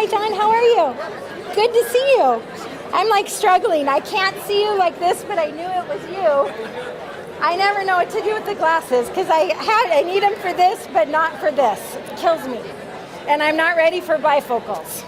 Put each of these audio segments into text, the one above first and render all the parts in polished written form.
Hi, John. How are you? Good to see you. I'm like struggling. I can't see you like this, but I knew it was you. I never know what to do with the glasses because I need them for this, but not for this. It kills me. And I'm not ready for bifocals.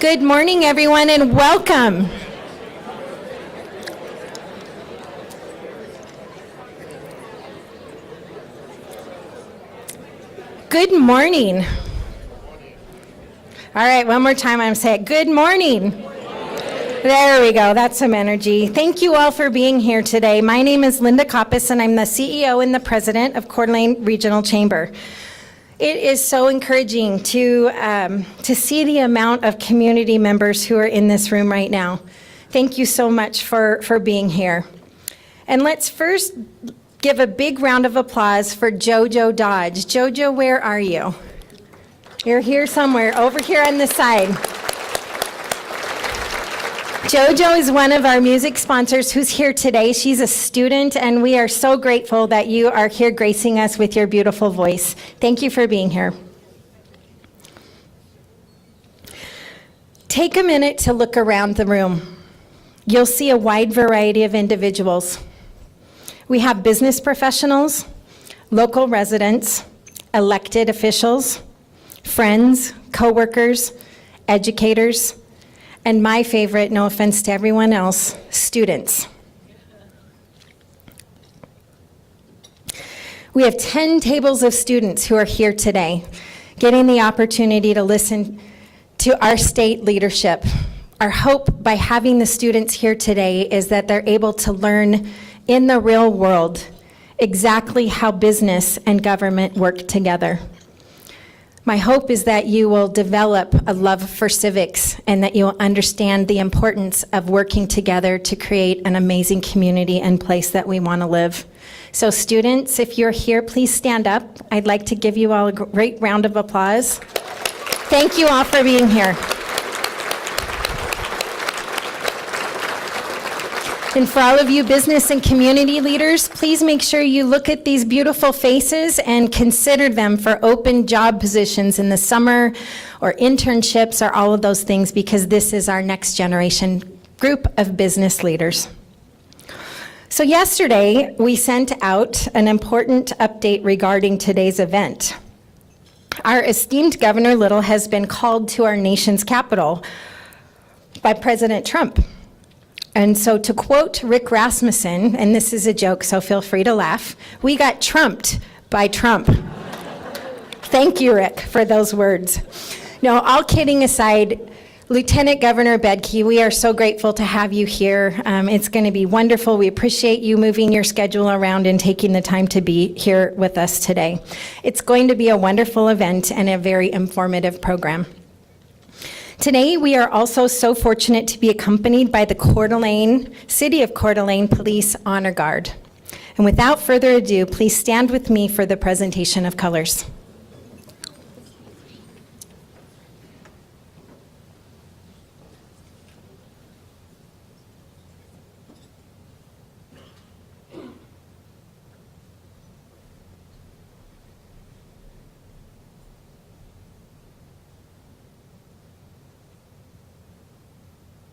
Good morning, everyone, and welcome. Good morning. All right, one more time, I'm saying good morning. There we go, that's some energy. Thank you all for being here today. My name is Linda Koppes, and I'm the CEO and the president of Coeur d'Alene Regional Chamber. It is so encouraging to see the amount of community members who are in this room right now. Thank you so much for being here. And let's first give a big round of applause for Jojo Dodge. Jojo, where are you? You're here somewhere, over here on the side. Jojo is one of our music sponsors who's here today. She's a student, and we are so grateful that you are here gracing us with your beautiful voice. Thank you for being here. Take a minute to look around the room. You'll see a wide variety of individuals. We have business professionals, local residents, elected officials, friends, coworkers, educators, and my favorite, no offense to everyone else, students. We have 10 tables of students who are here today, getting the opportunity to listen to our state leadership. Our hope by having the students here today is that they're able to learn in the real world exactly how business and government work together. My hope is that you will develop a love for civics and that you'll understand the importance of working together to create an amazing community and place that we want to live. So students, if you're here, please stand up. I'd like to give you all a great round of applause. Thank you all for being here. And for all of you business and community leaders, please make sure you look at these beautiful faces and consider them for open job positions in the summer or internships or all of those things, because this is our next generation group of business leaders. So yesterday, we sent out an important update regarding today's event. Our esteemed Governor Little has been called to our nation's capital by President Trump. And so to quote Rick Rasmussen, and this is a joke, so feel free to laugh, we got trumped by Trump. Thank you, Rick, for those words. No, all kidding aside, Lieutenant Governor Bedke, we are so grateful to have you here. It's going to be wonderful. We appreciate you moving your schedule around and taking the time to be here with us today. It's going to be a wonderful event and a very informative program. Today, we are also so fortunate to be accompanied by the City of Coeur d'Alene Police Honor Guard. And without further ado, please stand with me for the presentation of colors.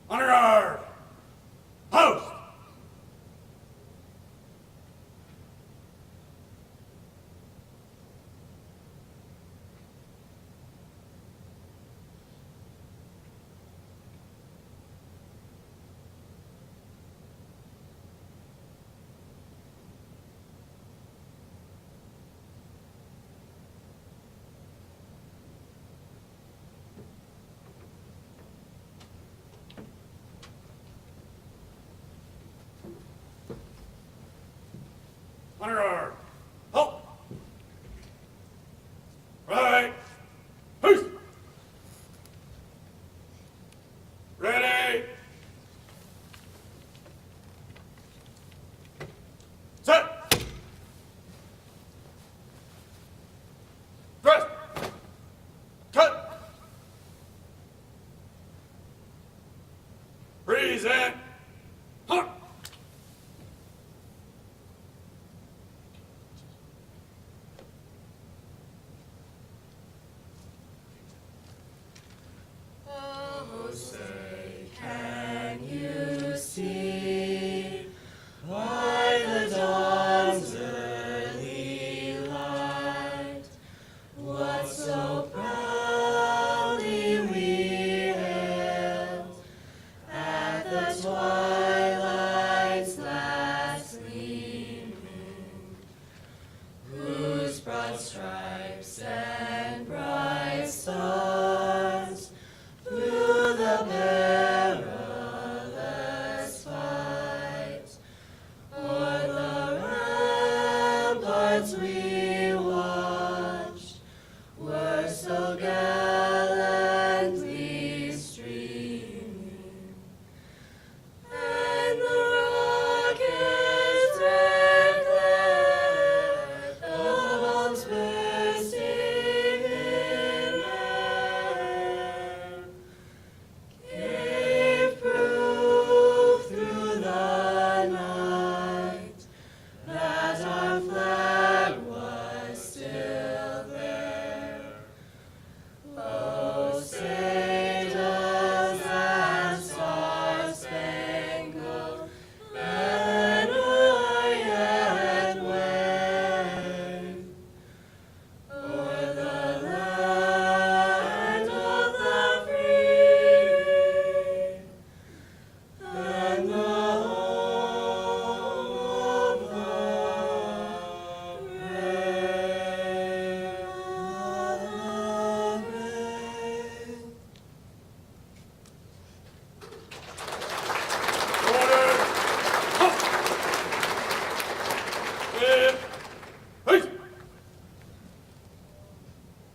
Honor guard! Post!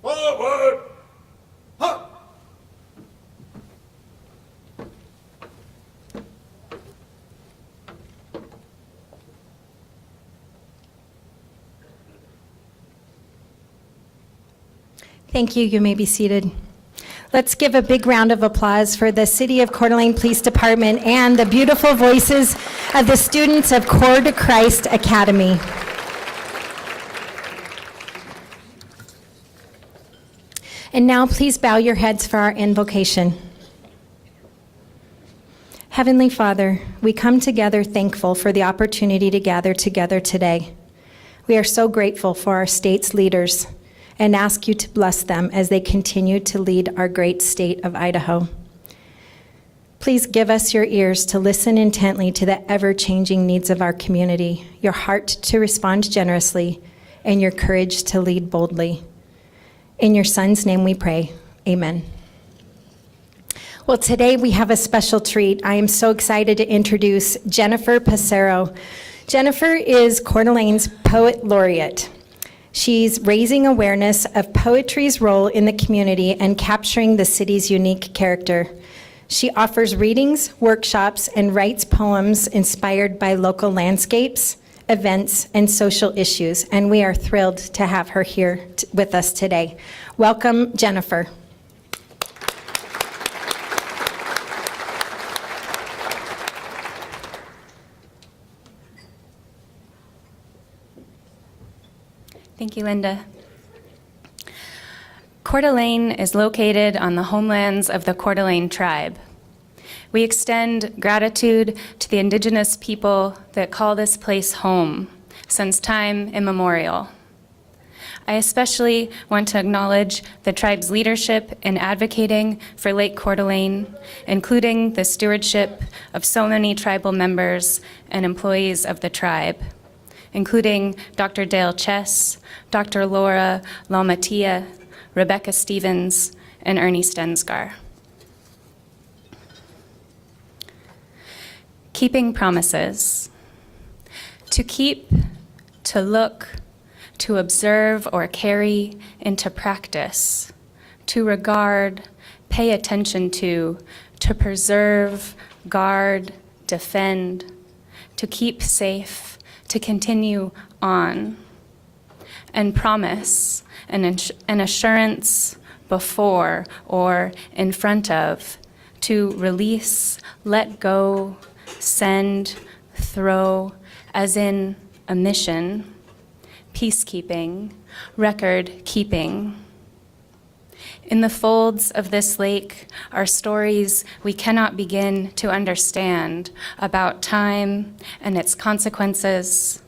Forward! Huh! Thank you. You may be seated. Let's give a big round of applause for the City of Coeur d'Alene Police Department and the beautiful voices of the students of Coeur de Christ Academy. And now please bow your heads for our invocation. Heavenly Father, we come together thankful for the opportunity to gather together today. We are so grateful for our state's leaders and ask you to bless them as they continue to lead our great state of Idaho. Please give us your ears to listen intently to the ever-changing needs of our community, your heart to respond generously, and your courage to lead boldly. In your Son's name we pray, amen. Well, today we have a special treat. I am so excited to introduce Jennifer Passero. Jennifer is Coeur d'Alene's Poet Laureate. She's raising awareness of poetry's role in the community and capturing the city's unique character. She offers readings, workshops, and writes poems inspired by local landscapes, events, and social issues, and we are thrilled to have her here with us today. Welcome, Jennifer. Thank you, Linda. Coeur d'Alene is located on the homelands of the Coeur d'Alene tribe. We extend gratitude to the indigenous people that call this place home since time immemorial. I especially want to acknowledge the tribe's leadership in advocating for Lake Coeur d'Alene, including the stewardship of so many tribal members and employees of the tribe, including Dr. Dale Chess, Dr. Laura Lalmatia, Rebecca Stevens, and Ernie Stensgar. Keeping promises. To keep, to look, to observe or carry into practice, to regard, pay attention to preserve, guard, defend, to keep safe, to continue on, and promise an assurance before or in front of, to release, let go, send, throw, as in a mission, peacekeeping, record keeping. In the folds of this lake are stories we cannot begin to understand about time and its consequences,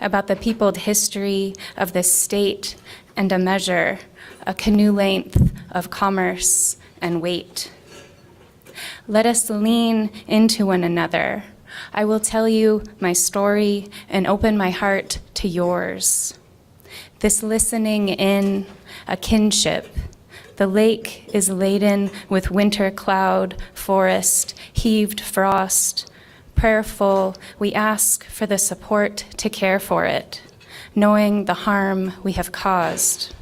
about the peopled history of this state and a measure, a canoe length of commerce and weight. Let us lean into one another. I will tell you my story and open my heart to yours. this listening in, a kinship. The lake is laden with winter cloud, forest, heaved frost. Prayerful, we ask for the support to care for it, knowing the harm we have caused.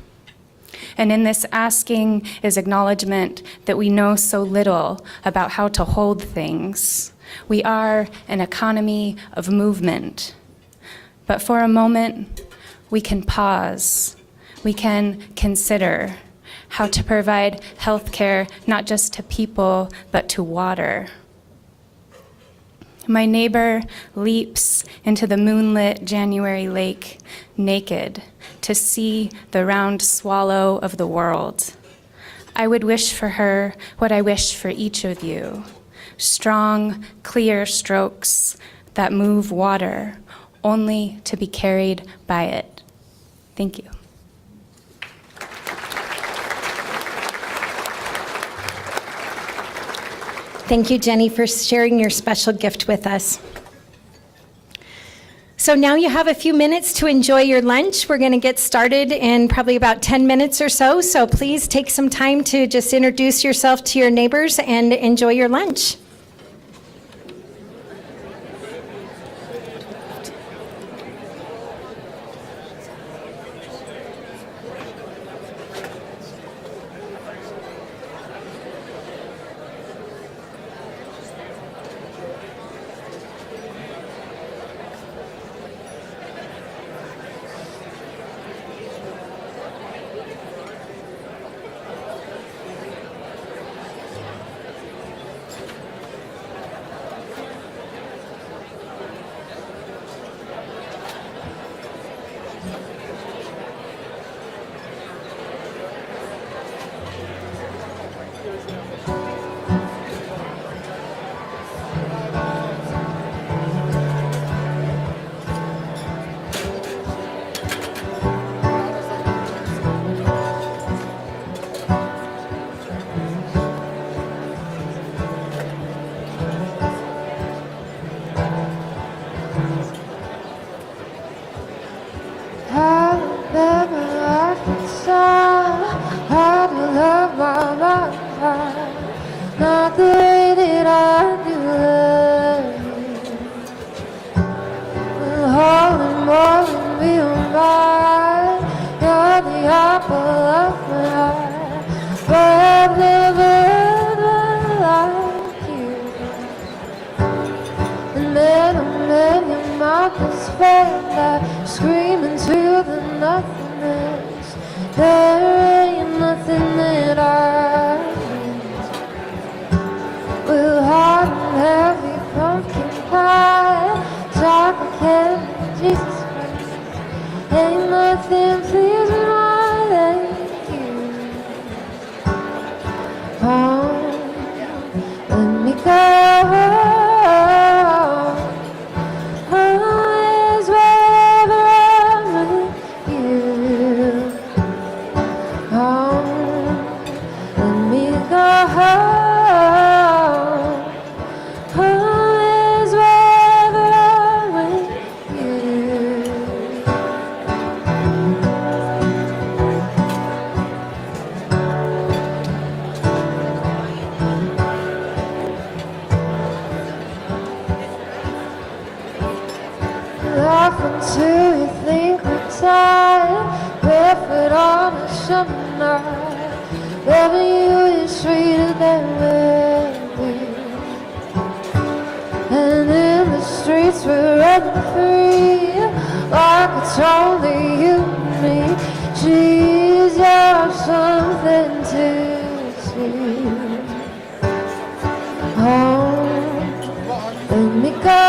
And in this asking is acknowledgement that we know so little about how to hold things. We are an economy of movement. But for a moment, we can pause. We can consider how to provide health care not just to people, but to water. My neighbor leaps into the moonlit January lake naked to see the round swallow of the world. I would wish for her what I wish for each of you: strong, clear strokes that move water, only to be carried by it. Thank you. Thank you, Jenny, for sharing your special gift with us. So now you have a few minutes to enjoy your lunch. We're going to get started in probably about 10 minutes or so. So please take some time to just introduce yourself to your neighbors and enjoy your lunch. Not the way that I do love you. Holding more than me on mine. You're the apple of my eye. But I've never liked you. And then your mouth is fed, screaming to the nothingness. There ain't nothing that I with hot and heavy pumpkin pie, chocolate candy, Jesus Christ. Ain't nothing pleasing more than you. Oh, let me go. Oh, is wherever I'm with you. Oh, let me go. Until you think we're tired, barefoot on a summer night, loving you is sweeter than melody. And in the streets we're running free, like it's only you and me. Jeez, you're something to see. Oh, let me go.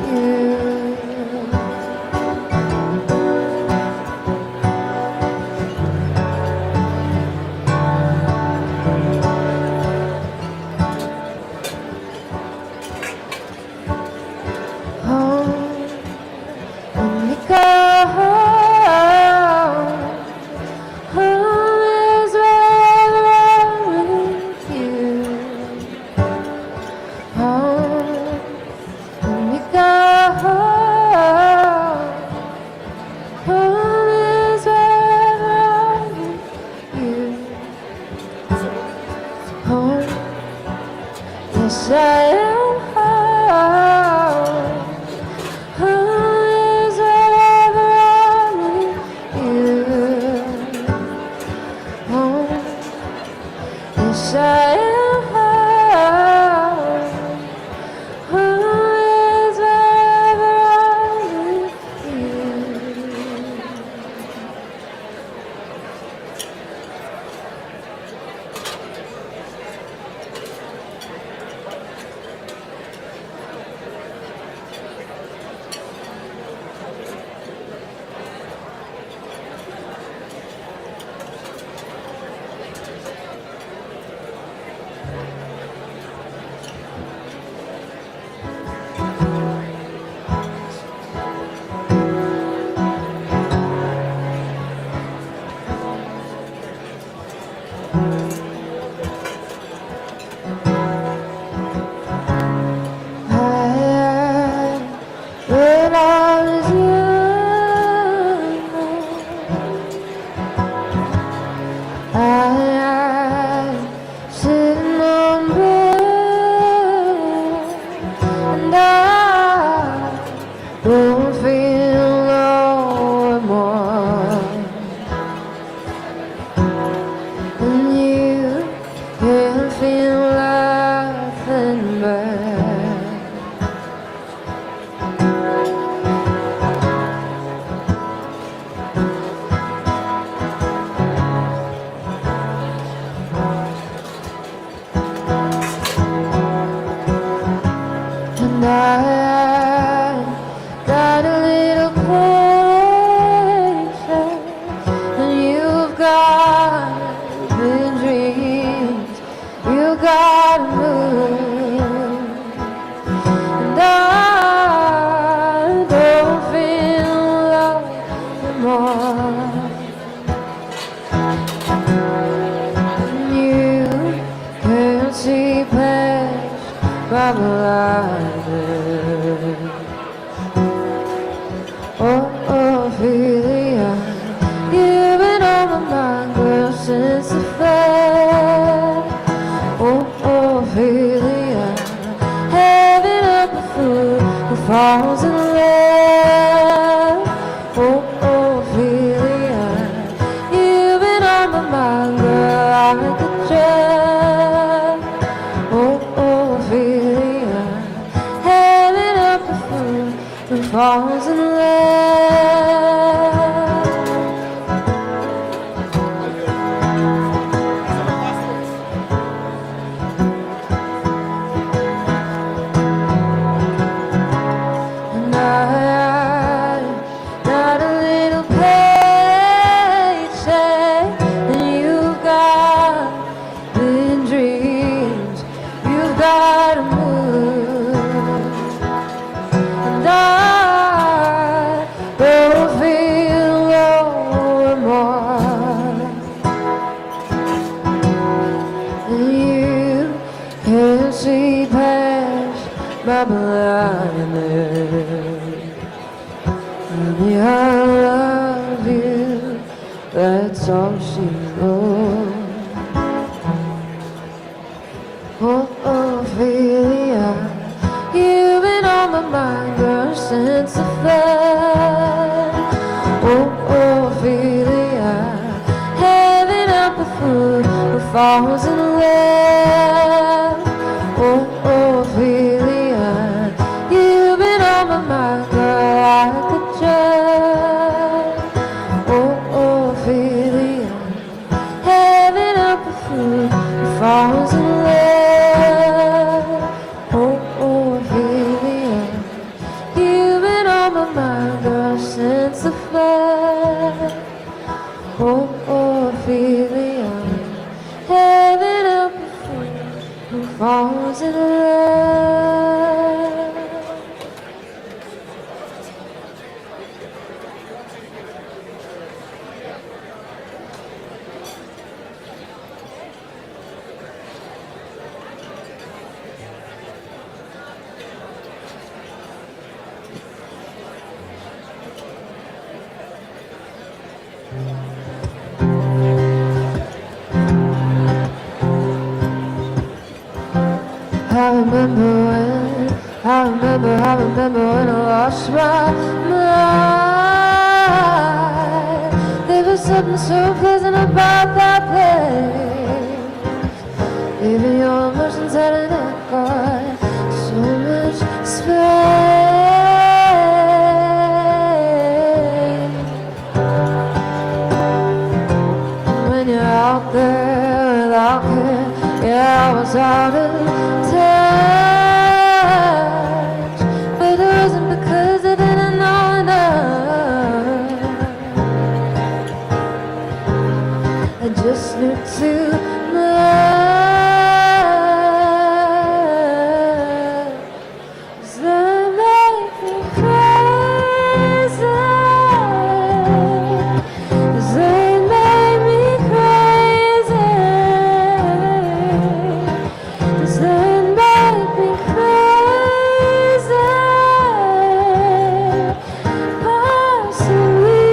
You go home. Home is wherever I'm with you. Home, when we go home. Home is wherever I'm with you. Home, yes I am home. Home is wherever I'm with you. Home, yes I am home. Home is wherever I'm with you. When I was young, sitting on bed, and I don't feel no more. And you can feel nothing but. And I got a little patience, and you've got big dreams, you gotta move. And I don't feel love anymore. And you can't see past my blindness. Oh, Ophelia, you've been on my mind, girl, since the fair. Oh, Ophelia, having up a fool who falls in love. Oh, Ophelia, you've been on my mind, girl, I could just. Oh, Ophelia, having up a fool who falls in love. And I got a little patience, and you've got big dreams, you've got to move. And I don't feel no more. And you can't see past my blindness. Honey, I love you, that's all she knows. Oh, Ophelia, you've been on my mind, girl, since the fair. Oh, Ophelia, having up a fool who falls in love. Oh, Ophelia, you've been on my mind, girl, I could just. Oh, Ophelia, having up a fool who falls in love. Oh, Ophelia, you've been on my mind, girl, since the fair. Oh, Ophelia, having up a fool who falls in love. I remember when I lost my mind. There was something so pleasant about that place. Even your emotions had an echo, so much space. When you're out there without care, yeah, I was out of touch, but it wasn't because I didn't know enough. I just knew too much. 'Cause they make me crazy. 'Cause they make me crazy. 'Cause they make me crazy. Possibly.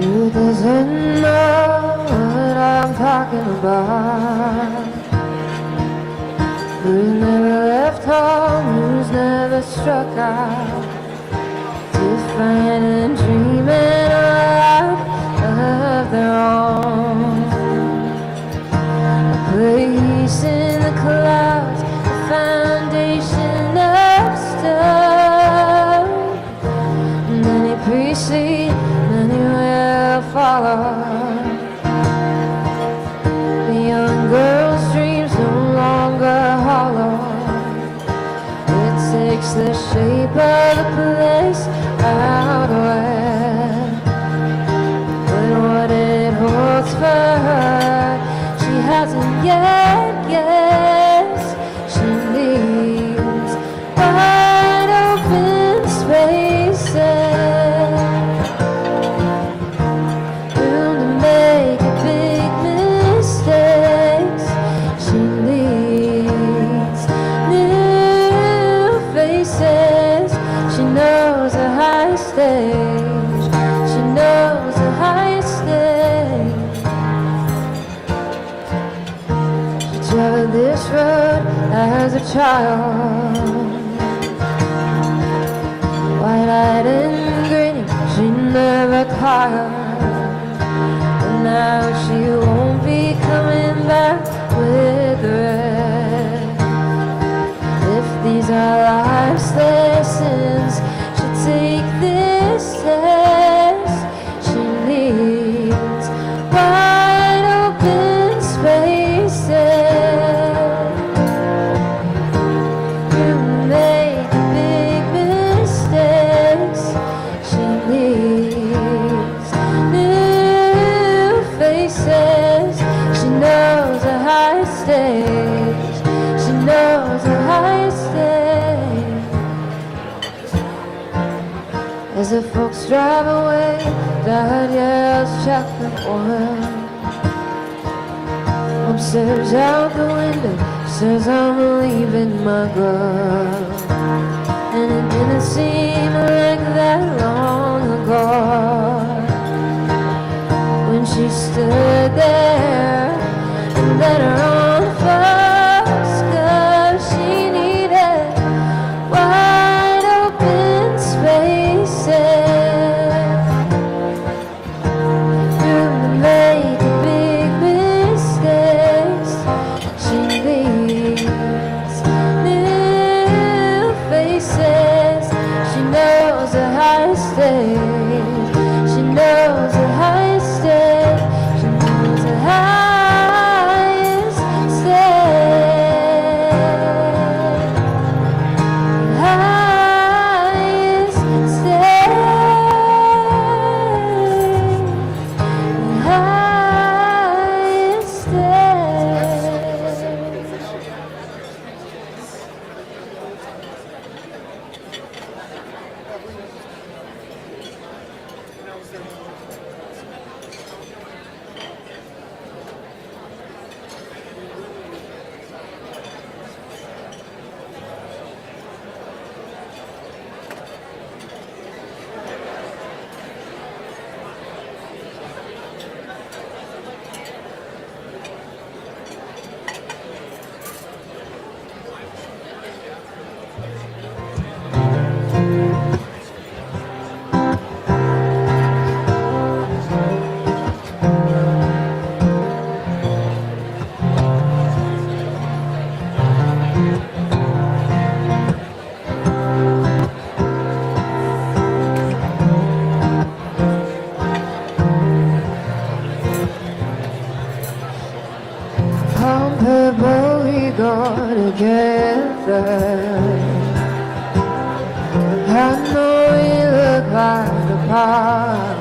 Who doesn't know what I'm talking about? Who's never left home, who's never struck out, different and dreaming a life of their own. A place in the clouds, a foundation of stone. Many precede, many will follow. The young girl's dreams no longer hollow. It takes the shape of a place out west. But what it holds for her, she hasn't yet guessed. She needs wide open spaces, room to make big mistakes. She needs new faces. She knows the high stage. She knows the high stage. She traveled this road as a child, wide-eyed and grinning. She never tired. And now she won't be coming back with the rest. If these are life's lessons, she'll take this test. She needs wide open spaces, room to make big mistakes. She needs new faces. She knows the high stage. She knows the high stage. As the folks drive away, Dad yells chapter 1. Mom stares out the window, says I'm leaving my girl. And it didn't seem like that long ago, when she stood there and let her own folks go. She needed wide open spaces, room to make big mistakes. She needs new faces. She knows the high stage. She knows the high stage. She knows the highest stage. Highest stage. Highest comparable, we go together. I know we look like a part,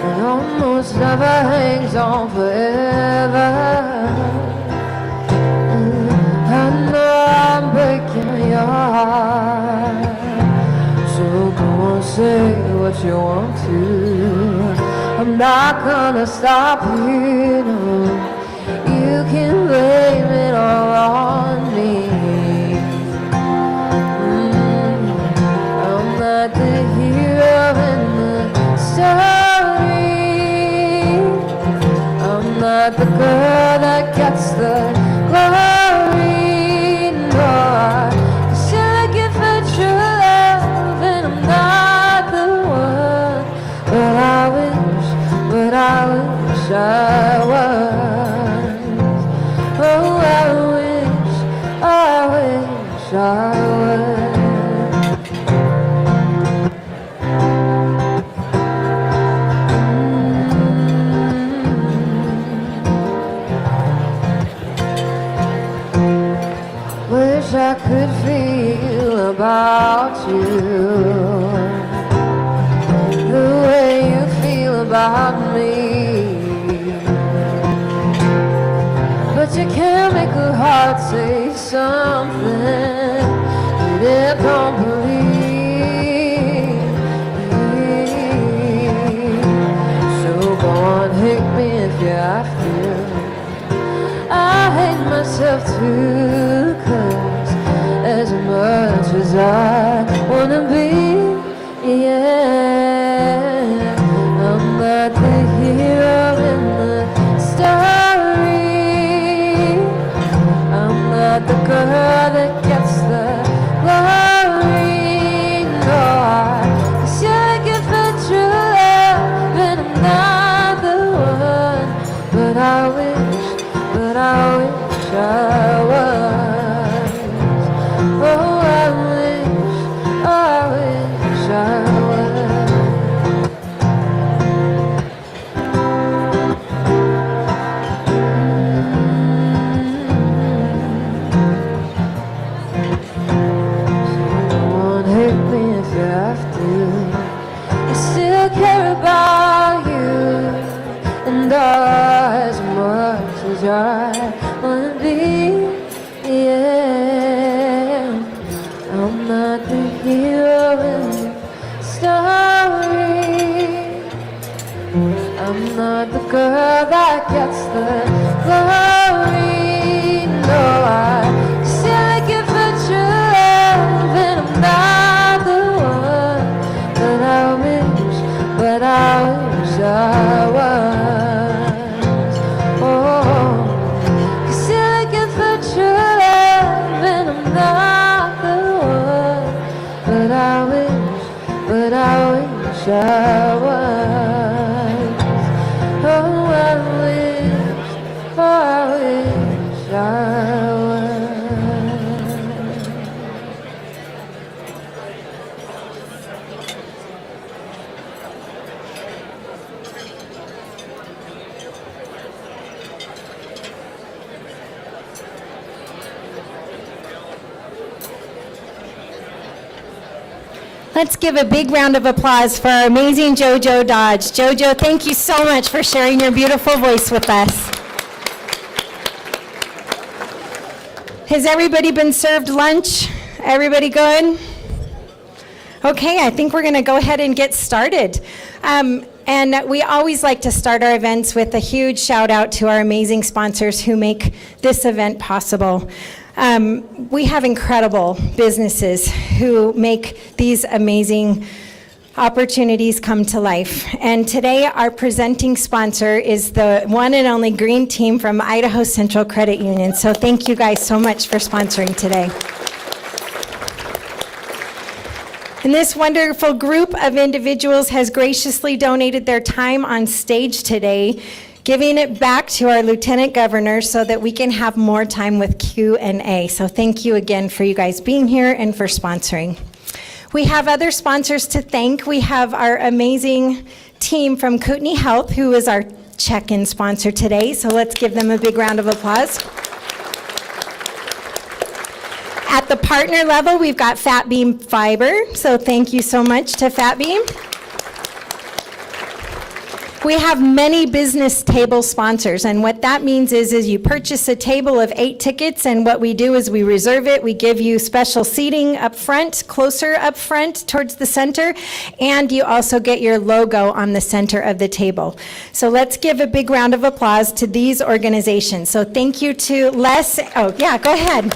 and almost never hangs on forever. I know I'm breaking your heart, so go on, say what you want to. I'm not gonna stop you, no. You can blame it all on me. I'm not the hero in the about you, the way you feel about me. But you can't make a heart say something that it don't believe. So go on, hate me if you have to. I hate myself too, 'cause as much as I wanna be, yeah, I'm not the hero in the story. I'm not the girl that gets the glory. No, I should give her true love, and I'm not the one. But I wish I was. Oh, I wish I was. Don't hate me if you have to. I still care about you, and as much as I wanna be, yeah, I'm not the hero in the story. I'm not the girl that gets the glory. No, I still give her true love, and I'm not the one. But I wish I was. Oh, 'cause I give her true love, and I'm not the one. But I wish I was. Oh, I wish I was. Let's give a big round of applause for our amazing JoJo Dodge. JoJo, thank you so much for sharing your beautiful voice with us. Has everybody been served lunch? Everybody good? Okay, I think we're going to go ahead and get started. And we always like to start our events with a huge shout out to our amazing sponsors who make this event possible. We have incredible businesses who make these amazing opportunities come to life. And today, our presenting sponsor is the one and only green team from Idaho Central Credit Union. So thank you guys so much for sponsoring today. And this wonderful group of individuals has graciously donated their time on stage today, giving it back to our Lieutenant Governor so that we can have more time with Q&A. So thank you again for you guys being here and for sponsoring. We have other sponsors to thank. We have our amazing team from Kootenai Health, who is our check-in sponsor today. So let's give them a big round of applause. At the partner level, we've got Fat Beam Fiber. So thank you so much to Fat Beam. We have many business table sponsors, and what that means is you purchase a table of 8 tickets, and what we do is we reserve it. We give you special seating up front, closer up front towards the center, and you also get your logo on the center of the table. So let's give a big round of applause to these organizations. So thank you to Les. Oh, yeah, go ahead.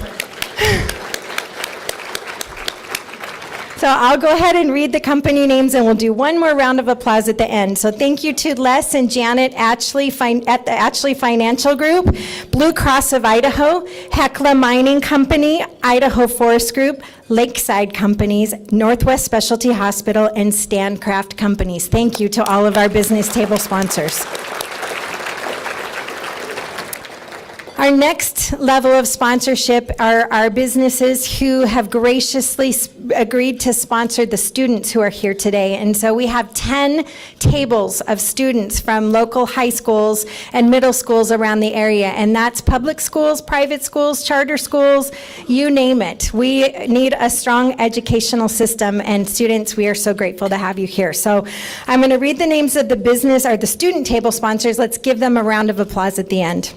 So I'll go ahead and read the company names, and we'll do one more round of applause at the end. So thank you to Les and Janet Ashley at the Ashley Financial Group, Blue Cross of Idaho, Hecla Mining Company, Idaho Forest Group, Lakeside Companies, Northwest Specialty Hospital, and Standcraft Companies. Thank you to all of our business table sponsors. Our next level of sponsorship are our businesses who have graciously agreed to sponsor the students who are here today. And so we have 10 tables of students from local high schools and middle schools around the area. And that's public schools, private schools, charter schools, you name it. We need a strong educational system, and students, we are so grateful to have you here. So I'm going to read the names of the business or the student table sponsors. Let's give them a round of applause at the end.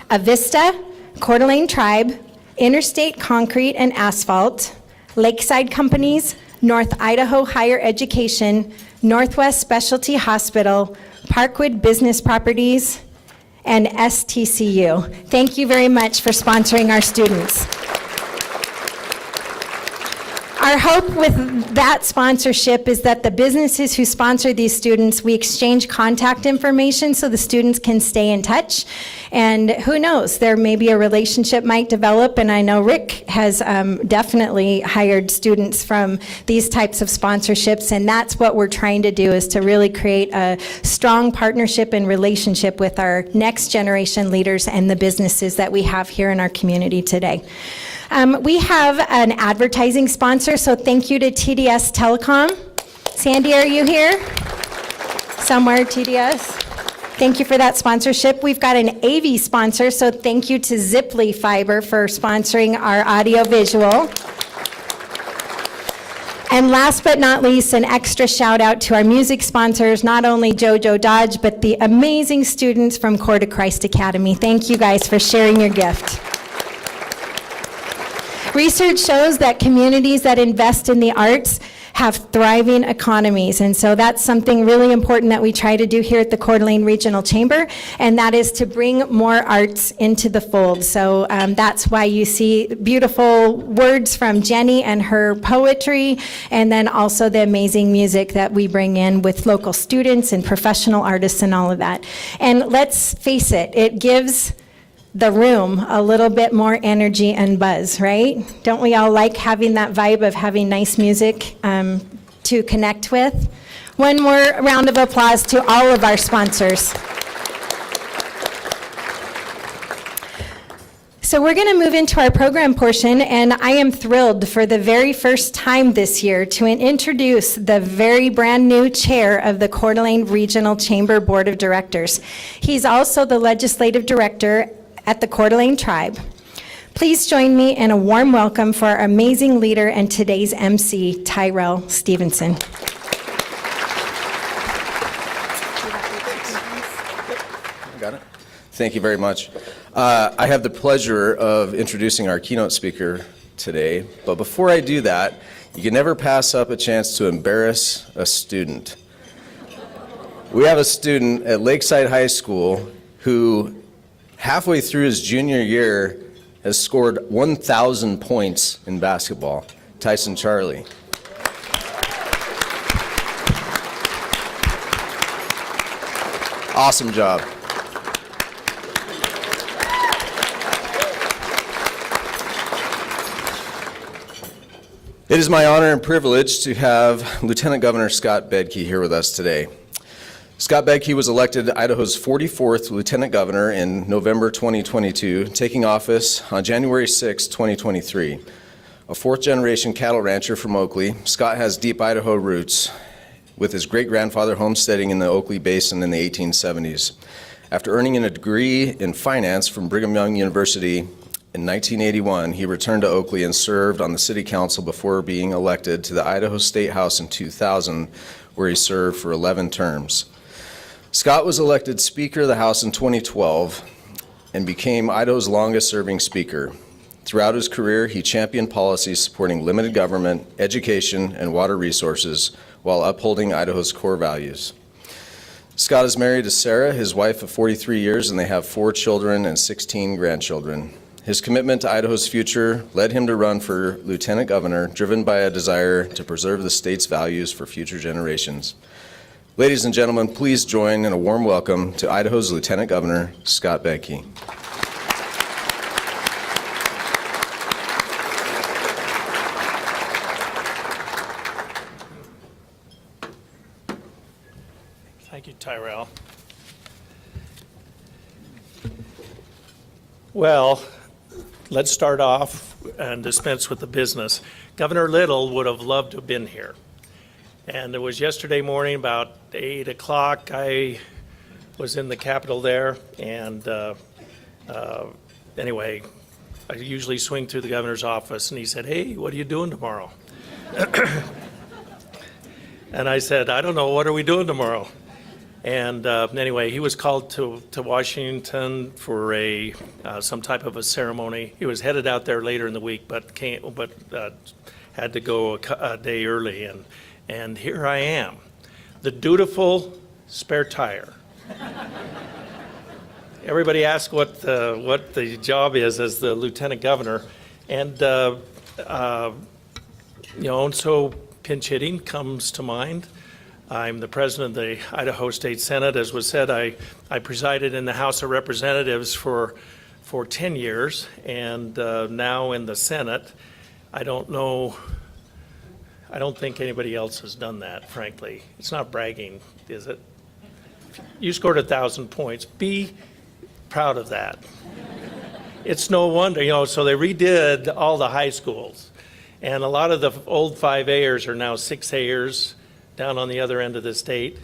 Avista, Coeur d'Alene Tribe, Interstate Concrete and Asphalt, Lakeside Companies, North Idaho Higher Education, Northwest Specialty Hospital, Parkwood Business Properties, and STCU. Thank you very much for sponsoring our students. Our hope with that sponsorship is that the businesses who sponsor these students, we exchange contact information so the students can stay in touch. And who knows, there may be a relationship might develop, and I know Rick has definitely hired students from these types of sponsorships, and that's what we're trying to do, is to really create a strong partnership and relationship with our next generation leaders and the businesses that we have here in our community today. We have an advertising sponsor, so thank you to TDS Telecom. Sandy, are you here? Somewhere, TDS. Thank you for that sponsorship. We've got an AV sponsor, so thank you to Ziply Fiber for sponsoring our audio-visual. And last but not least, an extra shout out to our music sponsors, not only JoJo Dodge, but the amazing students from Coeur to Christ Academy. Thank you guys for sharing your gift. Research shows that communities that invest in the arts have thriving economies, and so that's something really important that we try to do here at the Coeur d'Alene Regional Chamber, and that is to bring more arts into the fold. So that's why you see beautiful words from Jenny and her poetry, and then also the amazing music that we bring in with local students and professional artists and all of that. And let's face it, it gives the room a little bit more energy and buzz, right? Don't we all like having that vibe of having nice music to connect with? One more round of applause to all of our sponsors. So we're going to move into our program portion, and I am thrilled for the very first time this year to introduce the very brand new chair of the Coeur d'Alene Regional Chamber Board of Directors. He's also the legislative director at the Coeur d'Alene Tribe. Please join me in a warm welcome for our amazing leader and today's MC, Tyrell Stevenson. Got it. Thank you very much. I have the pleasure of introducing our keynote speaker today, but before I do that, you can never pass up a chance to embarrass a student. We have a student at Lakeside High School who halfway through his junior year has scored 1,000 points in basketball. Tyson Charlie. Awesome job. It is my honor and privilege to have Lieutenant Governor Scott Bedke here with us today. Scott Bedke was elected Idaho's 44th Lieutenant Governor in November 2022, taking office on January 6, 2023. A fourth-generation cattle rancher from Oakley, Scott has deep Idaho roots, with his great-grandfather homesteading in the Oakley Basin in the 1870s. After earning a degree in finance from Brigham Young University in 1981, he returned to Oakley and served on the city council before being elected to the Idaho State House in 2000, where he served for 11 terms. Scott was elected Speaker of the House in 2012 and became Idaho's longest-serving Speaker. Throughout his career, he championed policies supporting limited government, education, and water resources while upholding Idaho's core values. Scott is married to Sarah, his wife of 43 years, and they have 4 children and 16 grandchildren. His commitment to Idaho's future led him to run for Lieutenant Governor, driven by a desire to preserve the state's values for future generations. Ladies and gentlemen, please join in a warm welcome to Idaho's Lieutenant Governor, Scott Bedke. Thank you, Tyrell. Well, let's start off and dispense with the business. Governor Little would have loved to have been here. And it was yesterday morning about 8 o'clock. I was in the Capitol there, and anyway, I usually swing through the governor's office, and he said, "Hey, what are you doing tomorrow?" And I said, "I don't know, what are we doing tomorrow?" And anyway, he was called to Washington for some type of a ceremony. He was headed out there later in the week, but had to go a day early. And here I am, the dutiful spare tire. Everybody asks what the job is as the lieutenant governor, and so pinch hitting comes to mind. I'm the president of the Idaho State Senate. As was said, I presided in the House of Representatives for 10 years, and now in the Senate. I don't think anybody else has done that, frankly. It's not bragging, is it? You scored 1,000 points. Be proud of that. It's no wonder, so they redid all the high schools, and a lot of the old 5A'ers are now 6A'ers down on the other end of the state,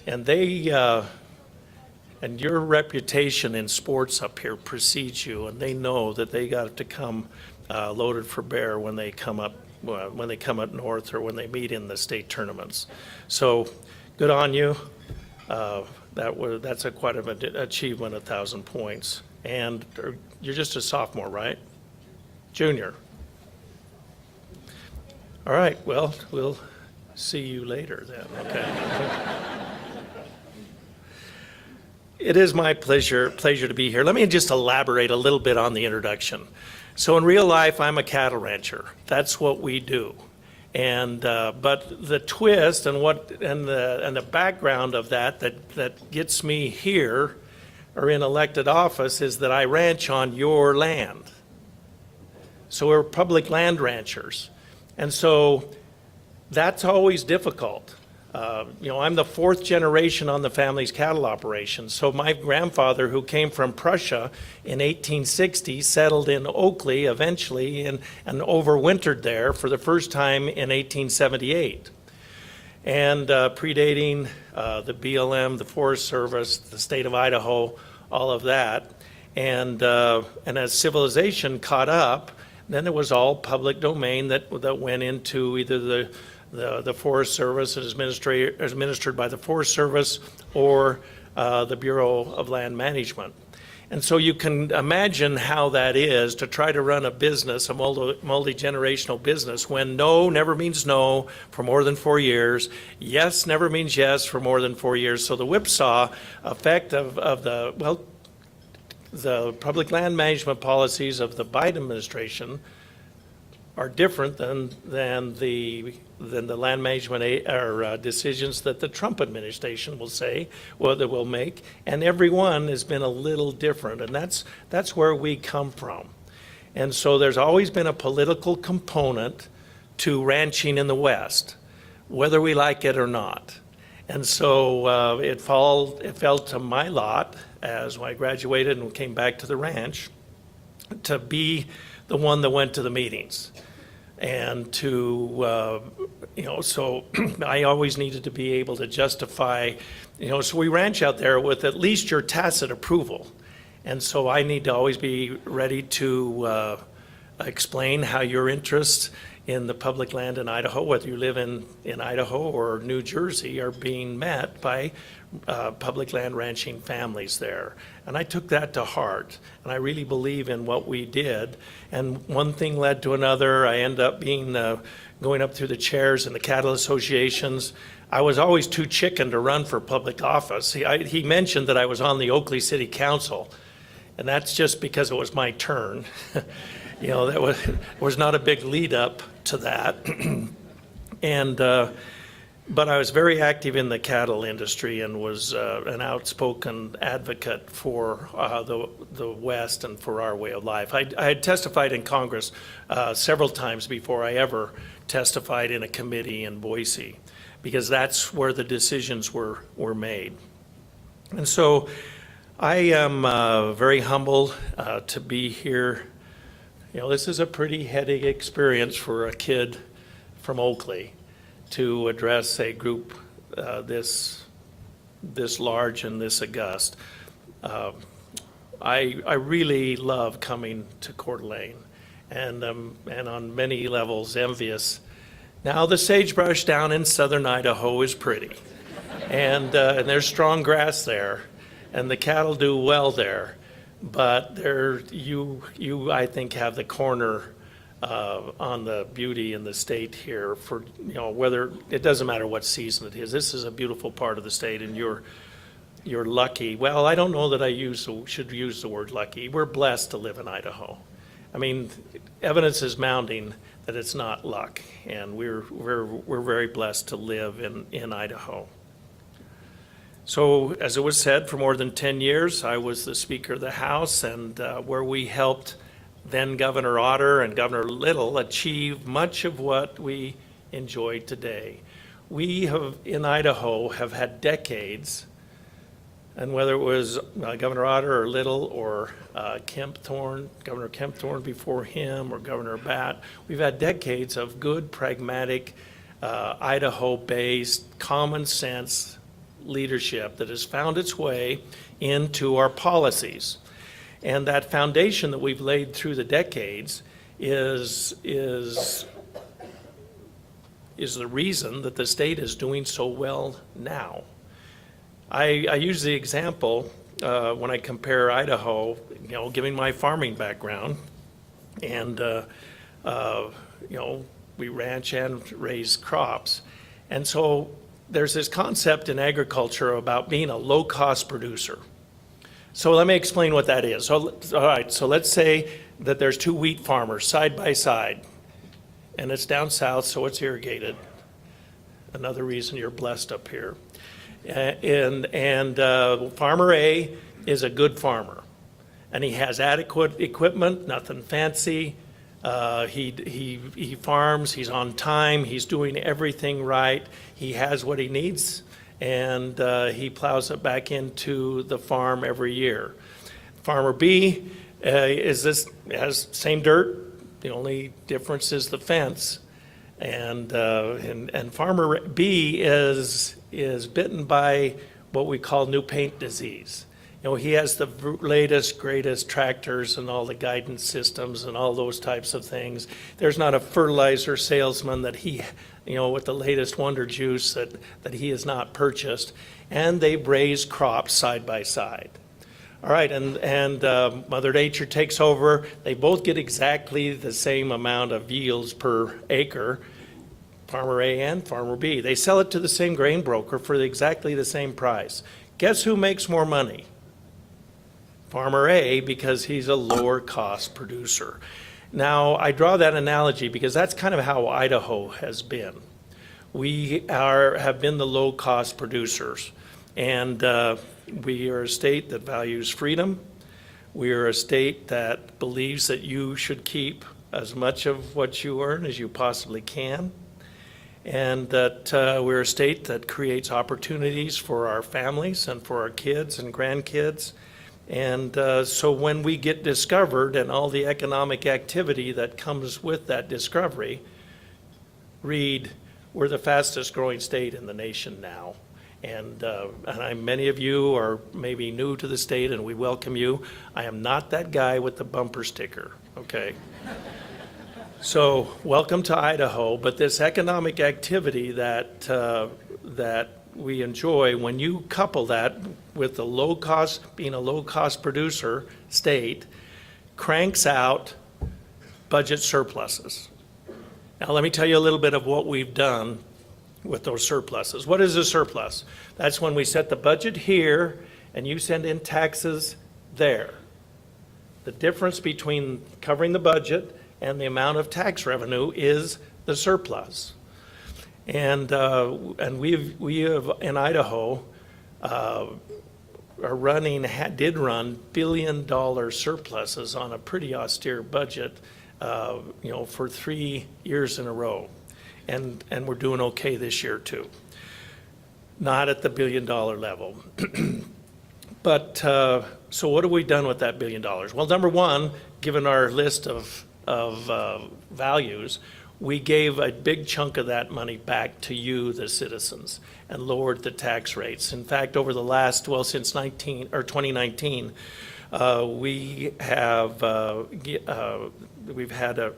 and and your reputation in sports up here precedes you, and they know that they got to come loaded for bear when they come up north or when they meet in the state tournaments. So good on you. That's quite an achievement, 1,000 points. And you're just a sophomore, right? Junior. All right, well, we'll see you later then, okay? It is my pleasure to be here. Let me just elaborate a little bit on the introduction. So in real life, I'm a cattle rancher. That's what we do. And but the twist and the background of that gets me here or in elected office is that I ranch on your land. So we're public land ranchers. And so that's always difficult. I'm the fourth generation on the family's cattle operation. So my grandfather, who came from Prussia in 1860, settled in Oakley eventually and overwintered there for the first time in 1878. And predating the BLM, the Forest Service, the state of Idaho, all of that. And as civilization caught up, then it was all public domain that went into either the Forest Service as administered by the Forest Service or the Bureau of Land Management. And so you can imagine how that is to try to run a business, a multi-generational business, when no never means no for more than 4 years, yes never means yes for more than 4 years. So the whipsaw effect of the public land management policies of the Biden administration are different than the land management decisions that the Trump administration will make, and every one has been a little different, and that's where we come from. And so there's always been a political component to ranching in the West, whether we like it or not. And so it fell to my lot as I graduated and came back to the ranch to be the one that went to the meetings. And so I always needed to be able to justify, so we ranch out there with at least your tacit approval. And so I need to always be ready to explain how your interests in the public land in Idaho, whether you live in Idaho or New Jersey, are being met by public land ranching families there. And I took that to heart, and I really believe in what we did. And one thing led to another. I ended up going up through the chairs in the cattle associations. I was always too chicken to run for public office. He mentioned that I was on the Oakley City Council, and that's just because it was my turn. That was not a big lead up to that. But I was very active in the cattle industry and was an outspoken advocate for the West and for our way of life. I had testified in Congress several times before I ever testified in a committee in Boise, because that's where the decisions were made. And so I am very humbled to be here. You know, this is a pretty heady experience for a kid from Oakley to address a group this large and this august. I really love coming to Coeur d'Alene, and on many levels envious. Now the sagebrush down in southern Idaho is pretty, and there's strong grass there, and the cattle do well there. But you I think have the corner on the beauty in the state here for, you know, whether, it doesn't matter what season it is. This is a beautiful part of the state, and you're lucky. Well, I don't know that I should use the word lucky. We're blessed to live in Idaho. I mean, evidence is mounting that it's not luck, and we're very blessed to live in Idaho. So, as it was said, for more than 10 years, I was the Speaker of the House, and where we helped then Governor Otter and Governor Little achieve much of what we enjoy today. We have, in Idaho, have had decades, and whether it was Governor Otter or Little or Governor Kempthorne before him, or Governor Batt, we've had decades of good, pragmatic, Idaho-based, common sense leadership that has found its way into our policies. And that foundation that we've laid through the decades is the reason that the state is doing so well now. I use the example when I compare Idaho, you know, giving my farming background, and you know, we ranch and raise crops. And so there's this concept in agriculture about being a low-cost producer. So let me explain what that is. So, all right, so let's say that there's two wheat farmers side by side, and it's down south, so it's irrigated. Another reason you're blessed up here. And farmer A is a good farmer, and he has adequate equipment, nothing fancy. He farms, he's on time, he's doing everything right, he has what he needs, and he plows it back into the farm every year. Farmer B has same dirt, the only difference is the fence, and Farmer B is bitten by what we call new paint disease. You know, he has the latest, greatest tractors and all the guidance systems and all those types of things. There's not a fertilizer salesman that he, you know, with the latest Wonder Juice that he has not purchased. And they raise crops side by side. All right, and Mother Nature takes over. They both get exactly the same amount of yields per acre, Farmer A and Farmer B. They sell it to the same grain broker for exactly the same price. Guess who makes more money? Farmer A, because he's a lower cost producer. Now, I draw that analogy because that's kind of how Idaho has been. We have been the low cost producers, and we are a state that values freedom. We are a state that believes that you should keep as much of what you earn as you possibly can, and that we're a state that creates opportunities for our families and for our kids and grandkids. And so when we get discovered and all the economic activity that comes with that discovery, read, we're the fastest growing state in the nation now. And many of you are maybe new to the state, and we welcome you. I am not that guy with the bumper sticker, okay? So welcome to Idaho, but this economic activity that we enjoy, when you couple that with the low cost, being a low cost producer state, cranks out budget surpluses. Now let me tell you a little bit of what we've done with those surpluses. What is a surplus? That's when we set the budget here and you send in taxes there. The difference between covering the budget and the amount of tax revenue is the surplus. And we have in Idaho did run billion-dollar surpluses on a pretty austere budget, you know, for 3 years in a row, and we're doing okay this year too. Not at the billion-dollar level, But, so what have we done with that $1 billion? Well, number one, given our list of values, we gave a big chunk of that money back to you, the citizens, and lowered the tax rates. In fact, over the last, well, since 2019, we have, we've had a,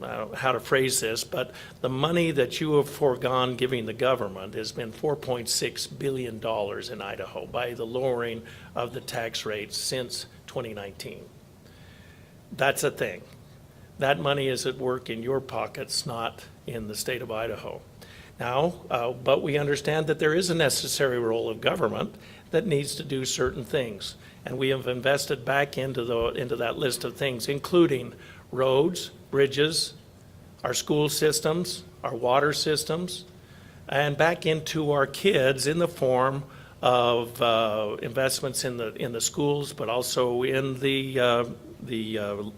I don't know how to phrase this, but the money that you have foregone giving the government has been $4.6 billion in Idaho by the lowering of the tax rates since 2019. That's a thing. That money is at work in your pockets, not in the state of Idaho. Now, but we understand that there is a necessary role of government that needs to do certain things. And we have invested back into that list of things, including roads, bridges, our school systems, our water systems, and back into our kids in the form of investments in the schools, but also in the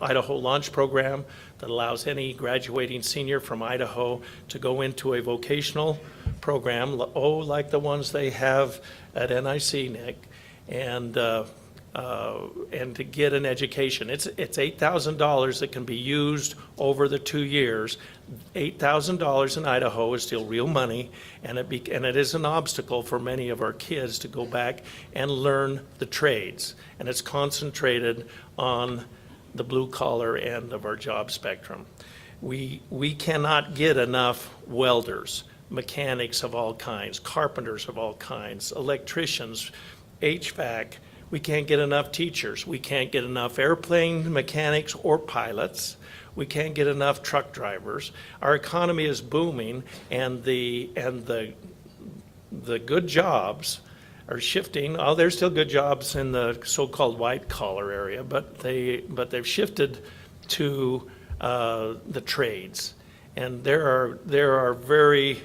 Idaho Launch Program that allows any graduating senior from Idaho to go into a vocational program, like the ones they have at NIC, Nick, and to get an education. It's $8,000 that can be used over the 2 years. $8,000 in Idaho is still real money, and it is an obstacle for many of our kids to go back and learn the trades. And it's concentrated on the blue-collar end of our job spectrum. We cannot get enough welders, mechanics of all kinds, carpenters of all kinds, electricians, HVAC. We can't get enough teachers. We can't get enough airplane mechanics or pilots. We can't get enough truck drivers. Our economy is booming, and the good jobs are shifting. Oh, there's still good jobs in the so-called white-collar area, but they've shifted to the trades. And there are very,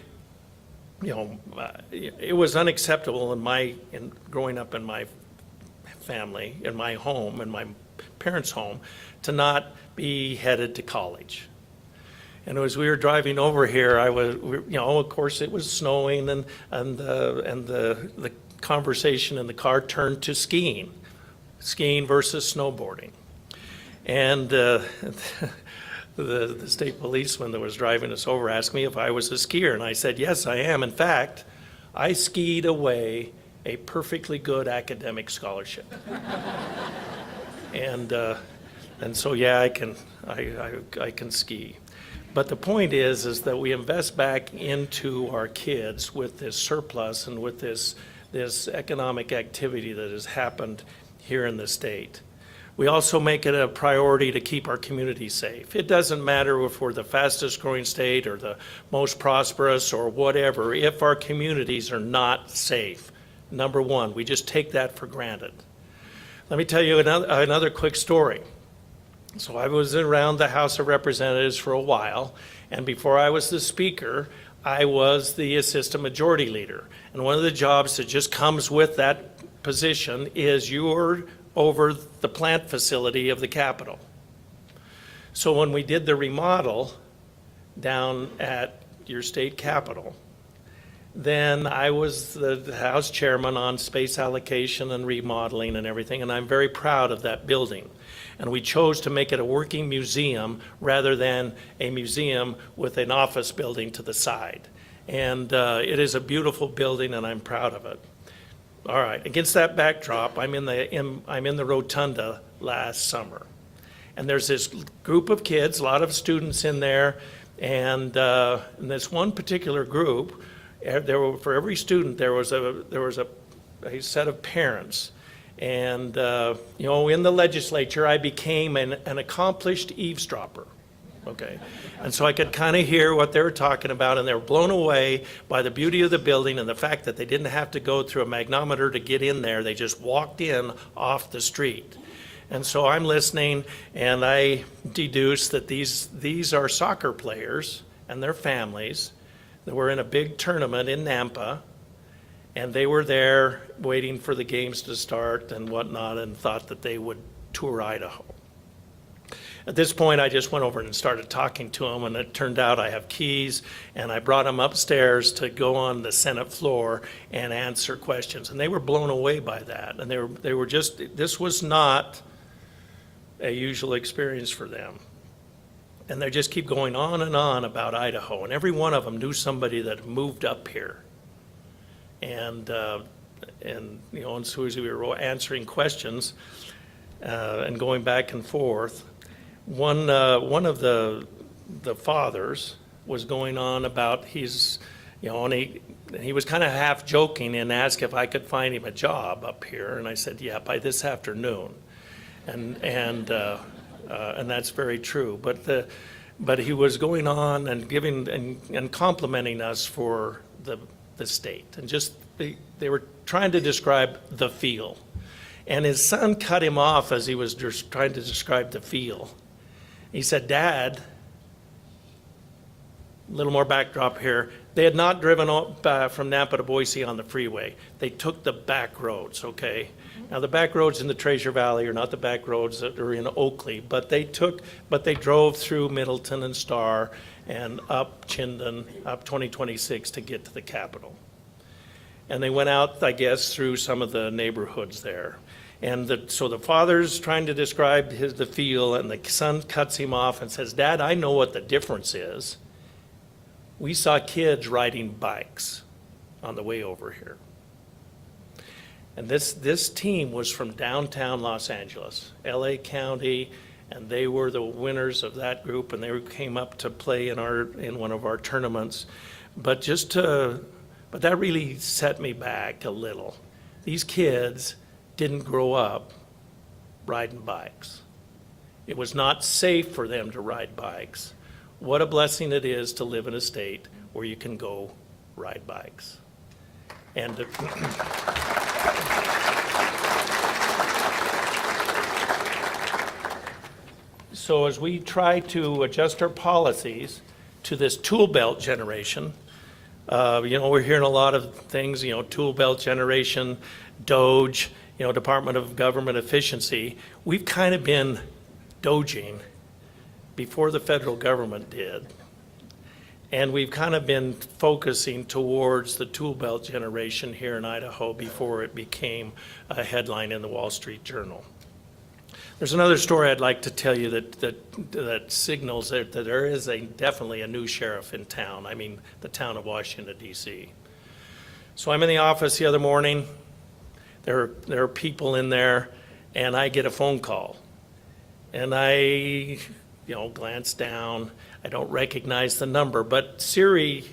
it was unacceptable in growing up in my family, in my home, in my parents' home, to not be headed to college. And as we were driving over here, of course, it was snowing, and the conversation in the car turned to skiing versus snowboarding. And the state policeman that was driving us over asked me if I was a skier, and I said, yes, I am. In fact, I skied away a perfectly good academic scholarship. And so, yeah, I can ski. But the point is that we invest back into our kids with this surplus and with this economic activity that has happened here in the state. We also make it a priority to keep our community safe. It doesn't matter if we're the fastest growing state or the most prosperous or whatever, if our communities are not safe. Number one, we just take that for granted. Let me tell you another quick story. So I was around the House of Representatives for a while, and before I was the Speaker, I was the Assistant Majority Leader. And one of the jobs that just comes with that position is you're over the plant facility of the Capitol. So when we did the remodel down at your state capitol, then I was the House Chairman on space allocation and remodeling and everything, and I'm very proud of that building. And we chose to make it a working museum rather than a museum with an office building to the side. And it is a beautiful building, and I'm proud of it. All right, against that backdrop, I'm in the rotunda last summer. And there's this group of kids, a lot of students in there, and in this one particular group, for every student, there was a set of parents. And, in the legislature, I became an accomplished eavesdropper, okay? And so I could kind of hear what they were talking about, and they were blown away by the beauty of the building and the fact that they didn't have to go through a magnetometer to get in there. They just walked in off the street. And so I'm listening, and I deduce that these are soccer players and their families that were in a big tournament in Nampa, and they were there waiting for the games to start and whatnot, and thought that they would tour Idaho. At this point, I just went over and started talking to them, and it turned out I have keys, and I brought them upstairs to go on the Senate floor and answer questions. And they were blown away by that. And they were just, this was not a usual experience for them. And they just keep going on and on about Idaho. And every one of them knew somebody that moved up here. And you know, and so as we were answering questions and going back and forth, one of the fathers was going on about he's, you know, and he was kind of half joking and asked if I could find him a job up here, and I said, yeah, by this afternoon, and that's very true. But he was going on and giving and complimenting us for the state, and just they were trying to describe the feel, and his son cut him off as he was just trying to describe the feel. He said, Dad, a little more backdrop here. They had not driven from Nampa to Boise on the freeway. They took the back roads, okay? Now, the back roads in the Treasure Valley are not the back roads that are in Oakley, but they drove through Middleton and Star and up Chinden, up 2026 to get to the Capitol. And they went out, I guess, through some of the neighborhoods there. And so the father's trying to describe the feel, and the son cuts him off and says, Dad, I know what the difference is. We saw kids riding bikes on the way over here. And this team was from downtown Los Angeles, LA County, and they were the winners of that group, and they came up to play in one of our tournaments. But that really set me back a little. These kids didn't grow up riding bikes. It was not safe for them to ride bikes. What a blessing it is to live in a state where you can go ride bikes. And so as we try to adjust our policies to this tool belt generation, you know, we're hearing a lot of things, you know, tool belt generation, Doge, you know, Department of Government Efficiency. We've kind of been doging before the federal government did. And we've kind of been focusing towards the tool belt generation here in Idaho before it became a headline in the Wall Street Journal. There's another story I'd like to tell you that signals that there is definitely a new sheriff in town. I mean, the town of Washington, D.C. So I'm in the office the other morning. There are people in there, and I get a phone call. And I, you know, glance down. I don't recognize the number, but Siri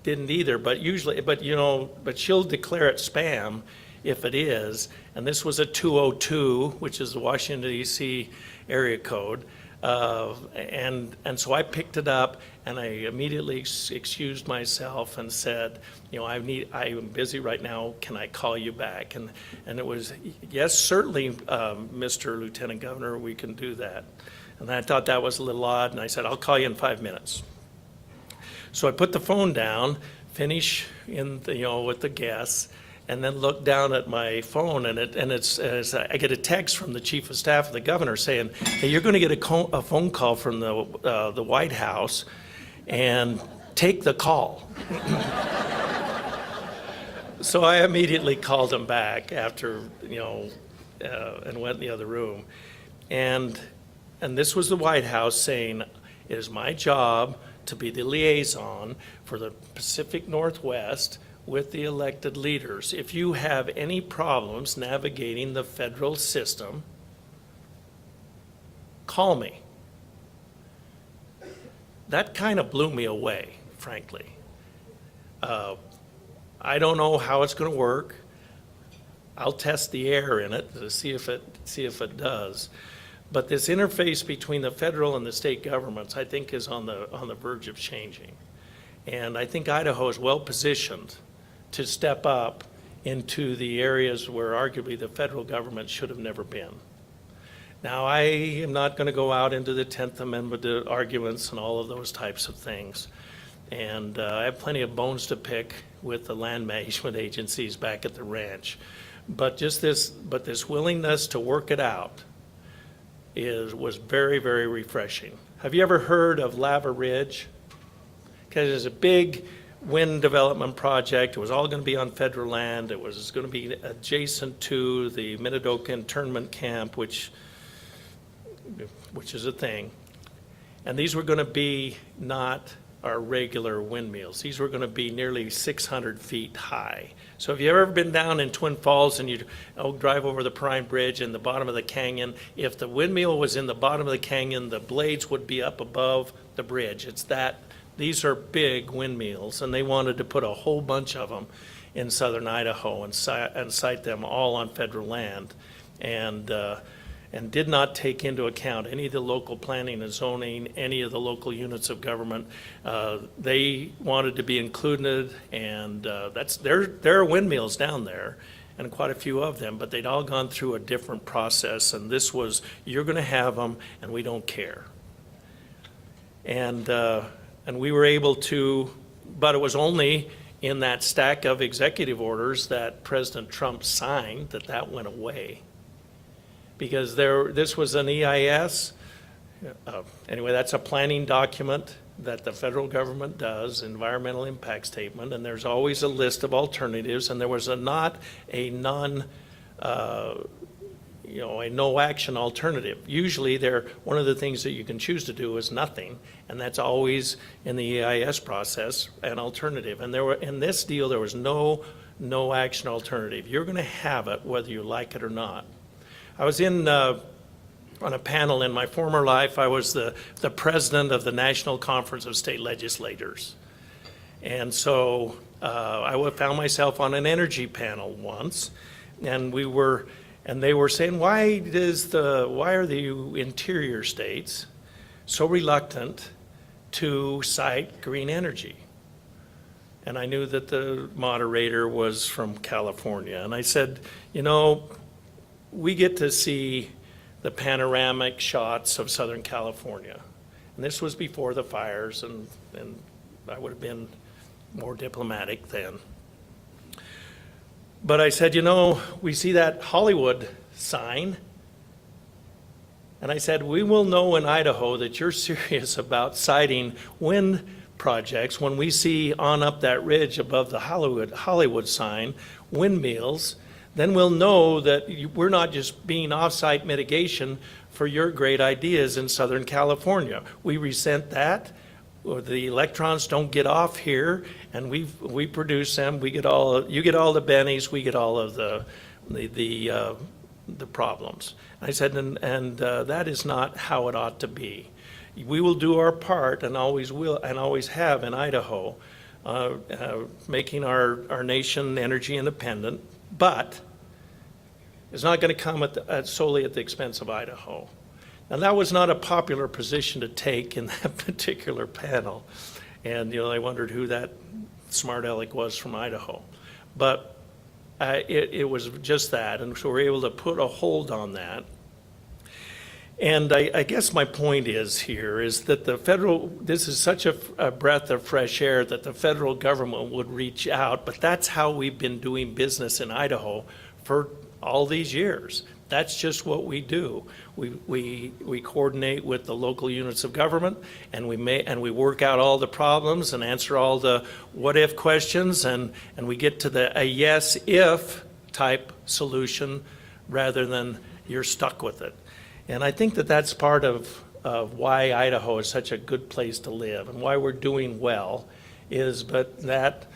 didn't either. But she'll declare it spam if it is. And this was a 202, which is the Washington, D.C. area code. And so I picked it up, and I immediately excused myself and said, you know, I am busy right now. Can I call you back? And it was, yes, certainly, Mr. Lieutenant Governor, we can do that. And I thought that was a little odd, and I said, I'll call you in 5 minutes. So I put the phone down, finish with the guests, and then look down at my phone, and I get a text from the chief of staff of the governor saying, hey, you're going to get a phone call from the White House, and take the call. So I immediately called him back after, and went in the other room. And this was the White House saying, it is my job to be the liaison for the Pacific Northwest with the elected leaders. If you have any problems navigating the federal system, call me. That kind of blew me away, frankly. I don't know how it's going to work. I'll test the air in it to see if it does. But this interface between the federal and the state governments, I think, is on the verge of changing. And I think Idaho is well positioned to step up into the areas where arguably the federal government should have never been. Now, I am not going to go out into the 10th Amendment arguments and all of those types of things. And I have plenty of bones to pick with the land management agencies back at the ranch. But this willingness to work it out was very, very refreshing. Have you ever heard of Lava Ridge? Because it's a big wind development project. It was all going to be on federal land. It was going to be adjacent to the Minidoka internment camp, which is a thing. And these were going to be not our regular windmills. These were going to be nearly 600 feet high. So if you've ever been down in Twin Falls and you drive over the Prime Bridge in the bottom of the canyon, if the windmill was in the bottom of the canyon, the blades would be up above the bridge. These are big windmills, and they wanted to put a whole bunch of them in southern Idaho and site them all on federal land, and did not take into account any of the local planning and zoning, any of the local units of government. They wanted to be included, and there are windmills down there, and quite a few of them, but they'd all gone through a different process, and this was, you're going to have them, and we don't care. And we were able to, but it was only in that stack of executive orders that President Trump signed that went away. Because this was an EIS. Anyway, that's a planning document that the federal government does, environmental impact statement, and there's always a list of alternatives, and there was a no action alternative. Usually one of the things that you can choose to do is nothing, and that's always in the EIS process an alternative. And in this deal, there was no action alternative. You're going to have it whether you like it or not. I was on a panel in my former life. I was the president of the National Conference of State Legislators. And so I found myself on an energy panel once, and they were saying, why are the interior states so reluctant to cite green energy? And I knew that the moderator was from California. And I said, we get to see the panoramic shots of Southern California. And this was before the fires, and I would have been more diplomatic then. But I said, we see that Hollywood sign. And I said, we will know in Idaho that you're serious about citing wind projects when we see on up that ridge above the Hollywood sign, windmills. Then we'll know that we're not just being off-site mitigation for your great ideas in Southern California. We resent that. The electrons don't get off here, and we produce them. You get all the bennies. We get all of the problems. I said, and that is not how it ought to be. We will do our part, and always will, and always have in Idaho, making our nation energy independent. But it's not going to come solely at the expense of Idaho. Now, that was not a popular position to take in that particular panel. And, I wondered who that smart aleck was from Idaho. But it was just that. And so we're able to put a hold on that. And I guess my point is that this is such a breath of fresh air that the federal government would reach out. But that's how we've been doing business in Idaho for all these years. That's just what we do. We coordinate with the local units of government, and we work out all the problems and answer all the what if questions, and we get to a yes if type solution rather than you're stuck with it. And I think that's part of why Idaho is such a good place to live and why we're doing well, but that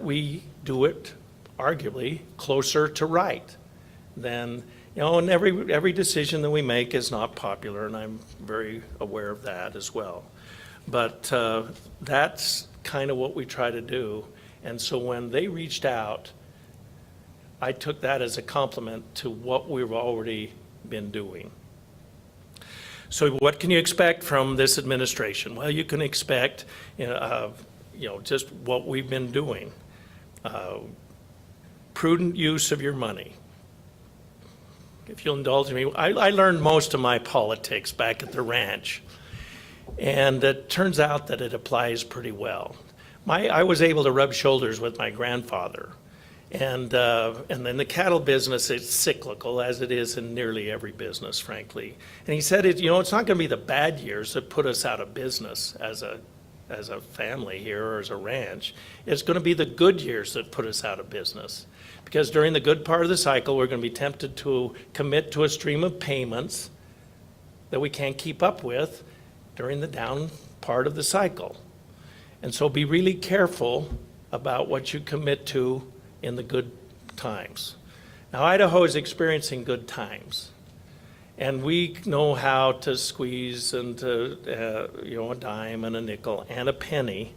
we do it arguably closer to right than, and every decision that we make is not popular, and I'm very aware of that as well. But that's kind of what we try to do. And so when they reached out, I took that as a compliment to what we've already been doing. So what can you expect from this administration? Well, you can expect, just what we've been doing. Prudent use of your money. If you'll indulge me, I learned most of my politics back at the ranch, and it turns out that it applies pretty well. I was able to rub shoulders with my grandfather, And then the cattle business is cyclical, as it is in nearly every business, frankly. And he said, it's not going to be the bad years that put us out of business as a family here or as a ranch. It's going to be the good years that put us out of business. Because during the good part of the cycle, we're going to be tempted to commit to a stream of payments that we can't keep up with during the down part of the cycle. And so be really careful about what you commit to in the good times. Now, Idaho is experiencing good times. And we know how to squeeze into, a dime and a nickel and a penny.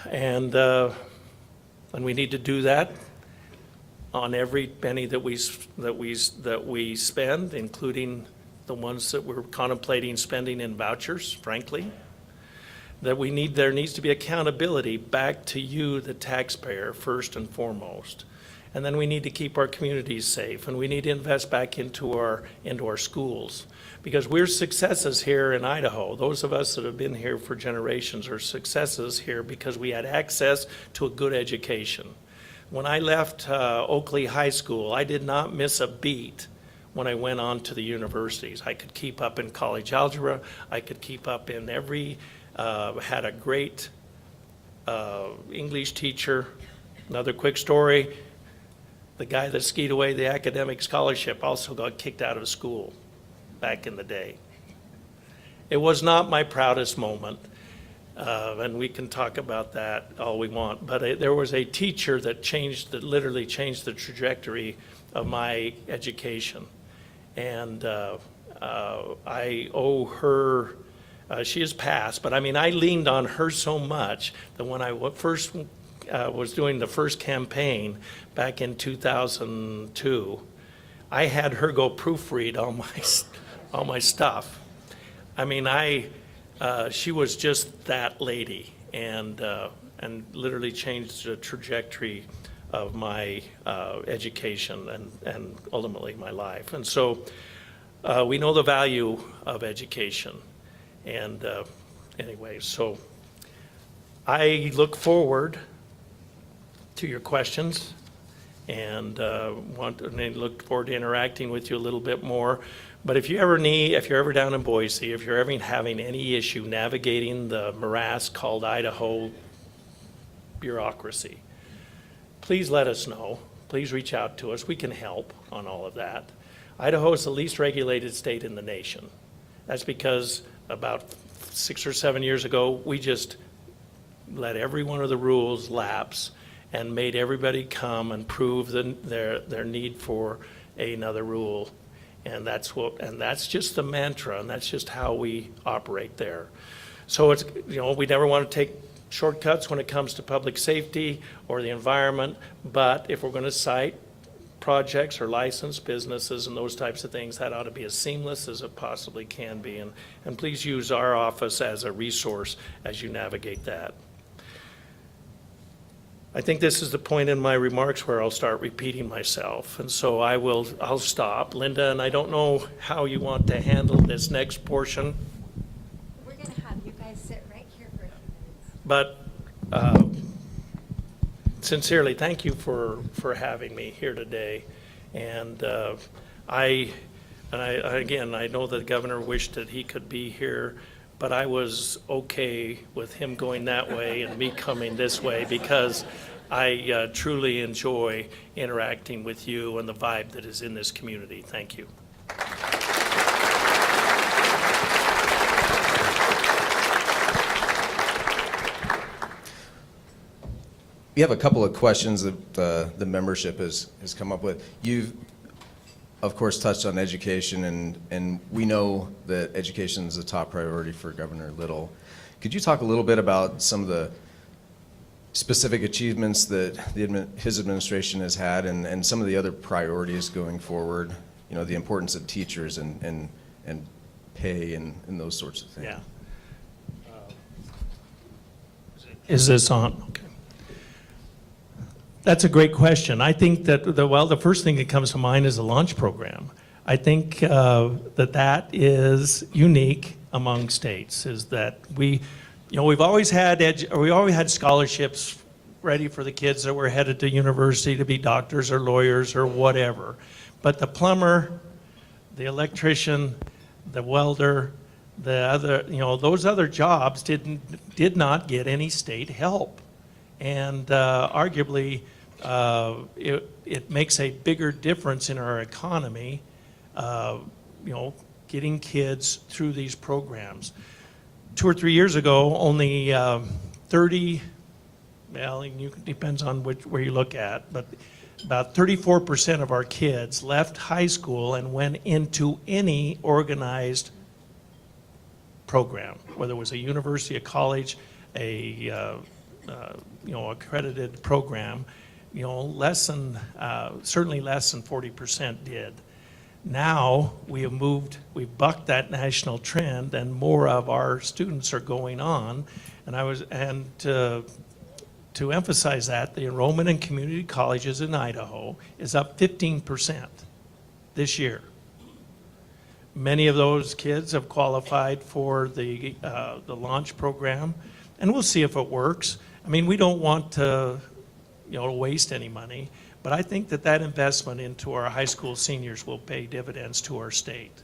And we need to do that on every penny that we spend, including the ones that we're contemplating spending in vouchers, frankly. There needs to be accountability back to you, the taxpayer, first and foremost. And then we need to keep our communities safe, and we need to invest back into our schools. Because we're successes here in Idaho. Those of us that have been here for generations are successes here because we had access to a good education. When I left Oakley High School, I did not miss a beat when I went on to the universities. I could keep up in college algebra. I could keep up in had a great English teacher. Another quick story. The guy that skied away the academic scholarship also got kicked out of school back in the day. It was not my proudest moment, and we can talk about that all we want, but there was a teacher that literally changed the trajectory of my education. And I owe her, she has passed, but I leaned on her so much that when I first was doing the first campaign back in 2002, I had her go proofread all my stuff. She was just that lady, and literally changed the trajectory of my education and ultimately my life. And so we know the value of education. And anyway, so I look forward to your questions and look forward to interacting with you a little bit more. But if you're ever down in Boise, if you're ever having any issue navigating the morass called Idaho bureaucracy, please let us know. Please reach out to us. We can help on all of that. Idaho is the least regulated state in the nation. That's because about 6 or 7 years ago, we just let every one of the rules lapse and made everybody come and prove their need for another rule. And that's just the mantra, and that's just how we operate there. So it's, we never want to take shortcuts when it comes to public safety or the environment, but if we're going to cite projects or license businesses and those types of things, that ought to be as seamless as it possibly can be. And please use our office as a resource as you navigate that. I think this is the point in my remarks where I'll start repeating myself, and so I'll stop. Linda, and I don't know how you want to handle this next portion. We're going to have you guys sit right here for a few minutes. But sincerely, thank you for having me here today. And again, I know that the governor wished that he could be here, but I was okay with him going that way and me coming this way because I truly enjoy interacting with you and the vibe that is in this community. Thank you. We have a couple of questions that the membership has come up with. You've, of course, touched on education, and we know that education is a top priority for Governor Little. Could you talk a little bit about some of the specific achievements that his administration has had and some of the other priorities going forward, the importance of teachers and pay and those sorts of things? Yeah. Is this on? Okay. That's a great question. I think that the first thing that comes to mind is the launch program. I think that is unique among states. Is that we've always had scholarships ready for the kids that were headed to university to be doctors or lawyers or whatever. But the plumber, the electrician, the welder, the other, those other jobs did not get any state help. And arguably, it makes a bigger difference in our economy, getting kids through these programs. 2 or 3 years ago, only 30, well, it depends on where you look at, but about 34% of our kids left high school and went into any organized program, whether it was a university, a college, a accredited program. Certainly less than 40% did. Now we've bucked that national trend, and more of our students are going on. And to emphasize that, the enrollment in community colleges in Idaho is up 15% this year. Many of those kids have qualified for the launch program, and we'll see if it works. I mean, we don't want to waste any money, but I think that investment into our high school seniors will pay dividends to our state.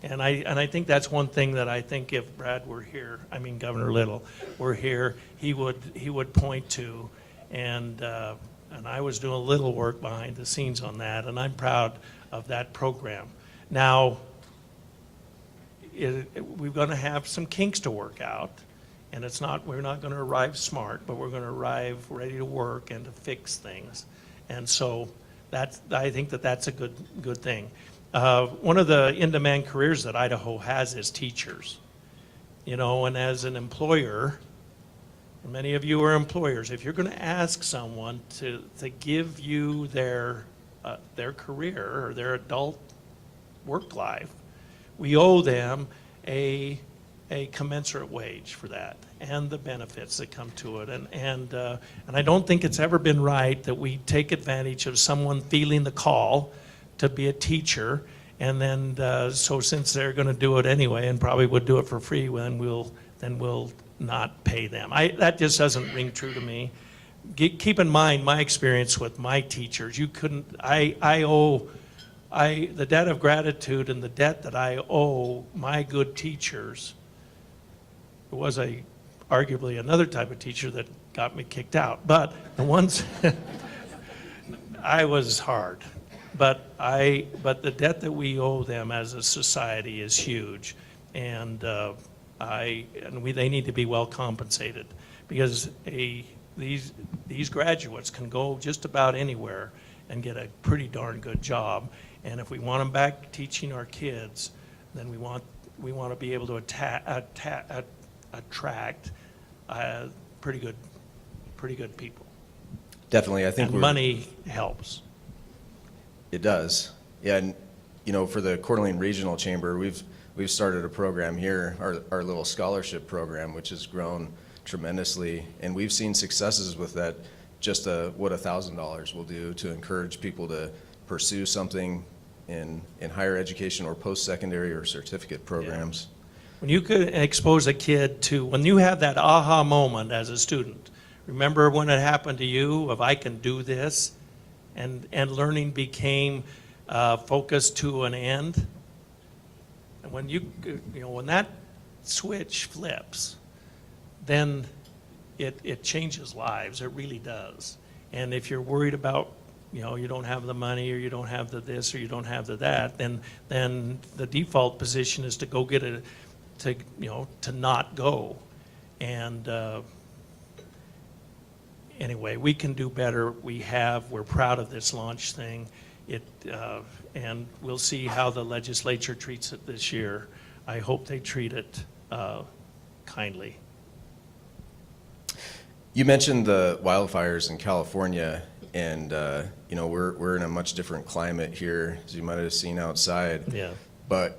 And I think that's one thing that I think if Brad were here, Governor Little were here, he would point to. And I was doing a little work behind the scenes on that, and I'm proud of that program. Now, we're going to have some kinks to work out, and we're not going to arrive smart, but we're going to arrive ready to work and to fix things. And so I think that's a good thing. One of the in-demand careers that Idaho has is teachers. And as an employer, and many of you are employers, if you're going to ask someone to give you their career or their adult work life, we owe them a commensurate wage for that and the benefits that come to it. And I don't think it's ever been right that we take advantage of someone feeling the call to be a teacher, and then so since they're going to do it anyway and probably would do it for free, then we'll not pay them. That just doesn't ring true to me. Keep in mind my experience with my teachers. I owe the debt of gratitude and the debt that I owe my good teachers. There was arguably another type of teacher that got me kicked out, but the ones I was hard. But the debt that we owe them as a society is huge, and they need to be well compensated, because these graduates can go just about anywhere and get a pretty darn good job. And if we want them back teaching our kids, then we want to be able to attract pretty good people. Definitely, I think and money helps. It does, yeah. And for the Coeur d'Alene Regional Chamber, we've started a program here, our little scholarship program, which has grown tremendously, and we've seen successes with that. Just what $1,000 will do to encourage people to pursue something in higher education or post-secondary or certificate programs. Yeah. When you could expose a kid to, when you have that aha moment as a student, remember when it happened to you of I can do this, and learning became focused to an end. And when when that switch flips, then it changes lives. It really does. And if you're worried about you don't have the money, or you don't have the this, or you don't have the that, then the default position is to go get to not go. And anyway, we can do better. We're proud of this launch thing. And we'll see how the legislature treats it this year. I hope they treat it kindly. You mentioned the wildfires in California, and we're in a much different climate here, as you might have seen outside. Yeah. But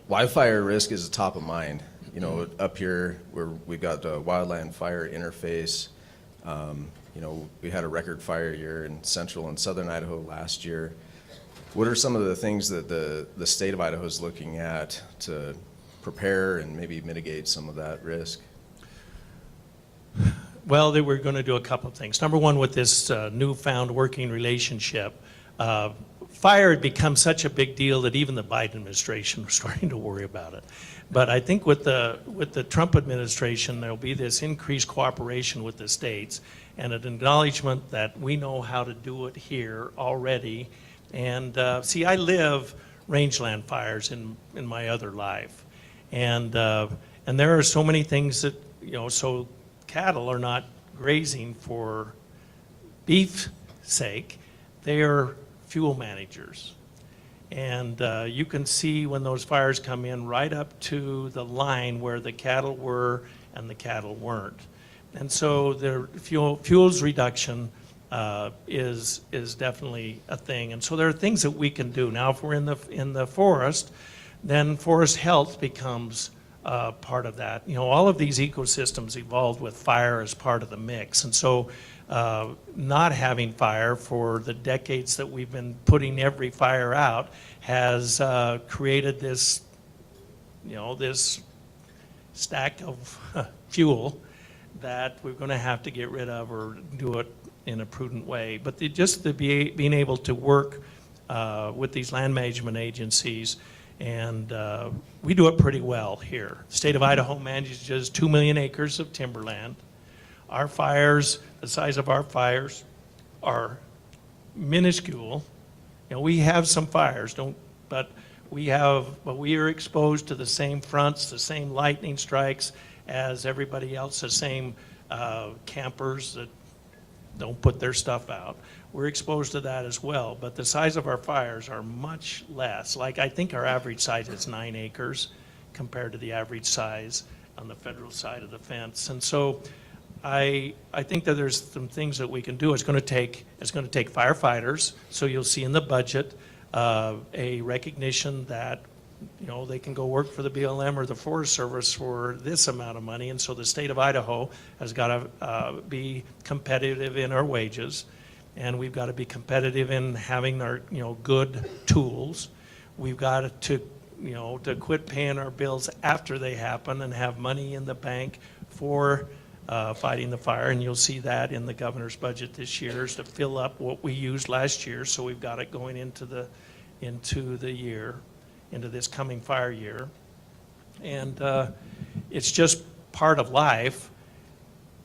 wildfire risk is top of mind. Up here where we've got the wildland fire interface. We had a record fire year in central and southern Idaho last year. What are some of the things that the state of Idaho is looking at to prepare and maybe mitigate some of that risk? Well, they were going to do a couple of things. Number one, with this newfound working relationship, fire had become such a big deal that even the Biden administration was starting to worry about it. But I think with the Trump administration, there'll be this increased cooperation with the states and an acknowledgement that we know how to do it here already. And see, I live rangeland fires in my other life, and there are so many things that, you know, so cattle are not grazing for beef sake, they are fuel managers. And you can see when those fires come in right up to the line where the cattle were and the cattle weren't. And so the fuels reduction is definitely a thing. And so there are things that we can do. Now, if we're in the forest, then forest health becomes part of that. You know, all of these ecosystems evolved with fire as part of the mix. And so not having fire for the decades that we've been putting every fire out has created this, you know, this stack of fuel that we're going to have to get rid of or do it in a prudent way. But being able to work with these land management agencies, and we do it pretty well here. The state of Idaho manages 2 million acres of timberland. Our fires, the size of our fires are minuscule. You know, we have some fires, but we are exposed to the same fronts, the same lightning strikes as everybody else, the same campers that don't put their stuff out. We're exposed to that as well, but the size of our fires are much less. Like, I think our average size is 9 acres compared to the average size on the federal side of the fence. And so I think that there's some things that we can do. It's going to take firefighters. So you'll see in the budget a recognition that, you know, they can go work for the BLM or the Forest Service for this amount of money. And so the state of Idaho has got to be competitive in our wages, and we've got to be competitive in having our, you know, good tools. We've got to, you know, to quit paying our bills after they happen and have money in the bank for fighting the fire. And you'll see that in the governor's budget this year, is to fill up what we used last year. So we've got it going into the year, into this coming fire year. And it's just part of life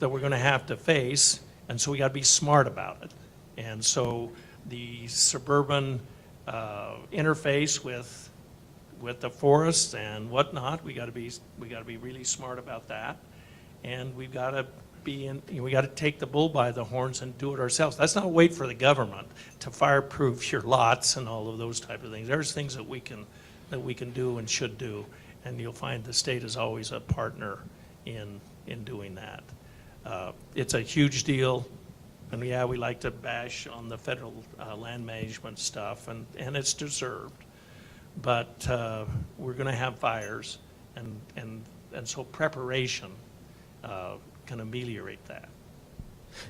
that we're going to have to face, and so we got to be smart about it. And so the suburban interface with the forests and whatnot, we got to be really smart about that. And we've got to we got to take the bull by the horns and do it ourselves. Let's not wait for the government to fireproof your lots and all of those type of things. There's things that we can do and should do, and you'll find the state is always a partner in doing that. It's a huge deal, and yeah, we like to bash on the federal land management stuff, and it's deserved. But we're going to have fires, and so preparation can ameliorate that.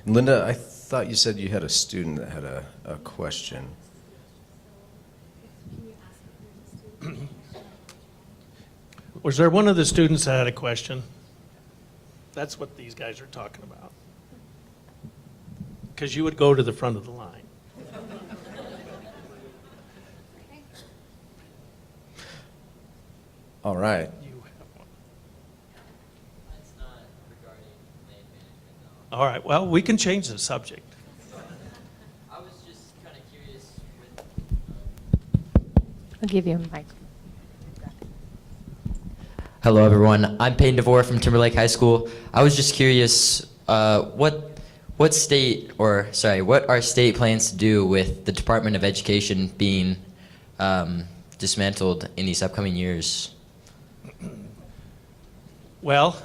Linda, I thought you said you had a student that had a question. Was there one of the students that had a question? That's what these guys are talking about. Because you would go to the front of the line. All right. You have one. It's not regarding land management, though. All right, well, we can change the subject. I was just kind of curious with, I'll give you a mic. Hello, everyone. I'm Payne DeVore from Timberlake High School. I was just curious, what our state plans to do with the Department of Education being dismantled in these upcoming years? Well,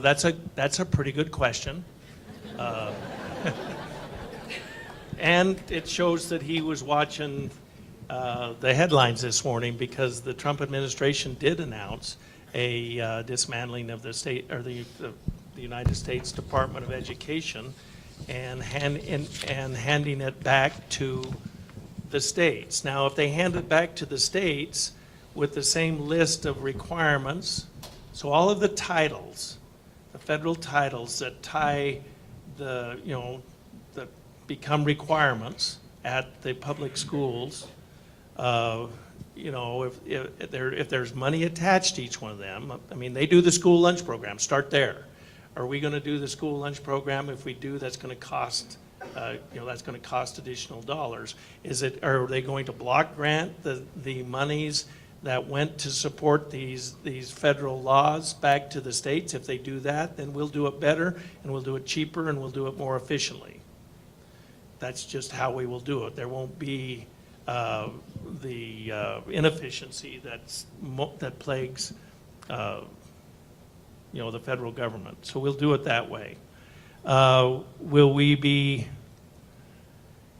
that's a pretty good question. And it shows that he was watching the headlines this morning, because the Trump administration did announce a dismantling of the state, or the United States Department of Education, and handing it back to the states. Now, if they hand it back to the states with the same list of requirements, so all of the titles, the federal titles that tie that become requirements at the public schools, if there's money attached to each one of them, I mean, they do the school lunch program, start there. Are we going to do the school lunch program? If we do, that's going to cost, that's going to cost additional dollars. Are they going to block grant the monies that went to support these federal laws back to the states? If they do that, then we'll do it better, and we'll do it cheaper, and we'll do it more efficiently. That's just how we will do it. There won't be the inefficiency that plagues the federal government. So we'll do it that way. Will we be,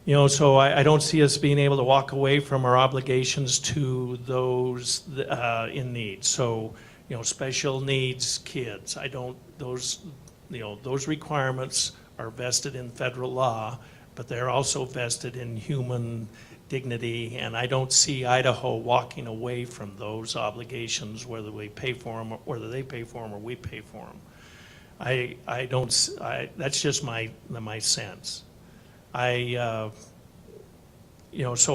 so I don't see us being able to walk away from our obligations to those in need. So, special needs kids, those requirements are vested in federal law, but they're also vested in human dignity, and I don't see Idaho walking away from those obligations, whether we pay for them, or whether they pay for them, or we pay for them. That's just my sense. So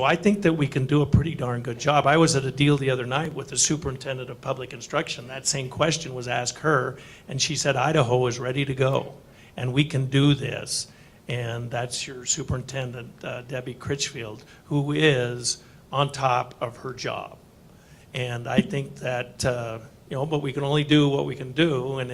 I think that we can do a pretty darn good job. I was at a deal the other night with the superintendent of public instruction. That same question was asked her, and she said Idaho is ready to go, and we can do this. And that's your superintendent, Debbie Critchfield, who is on top of her job. And I think that, but we can only do what we can do. And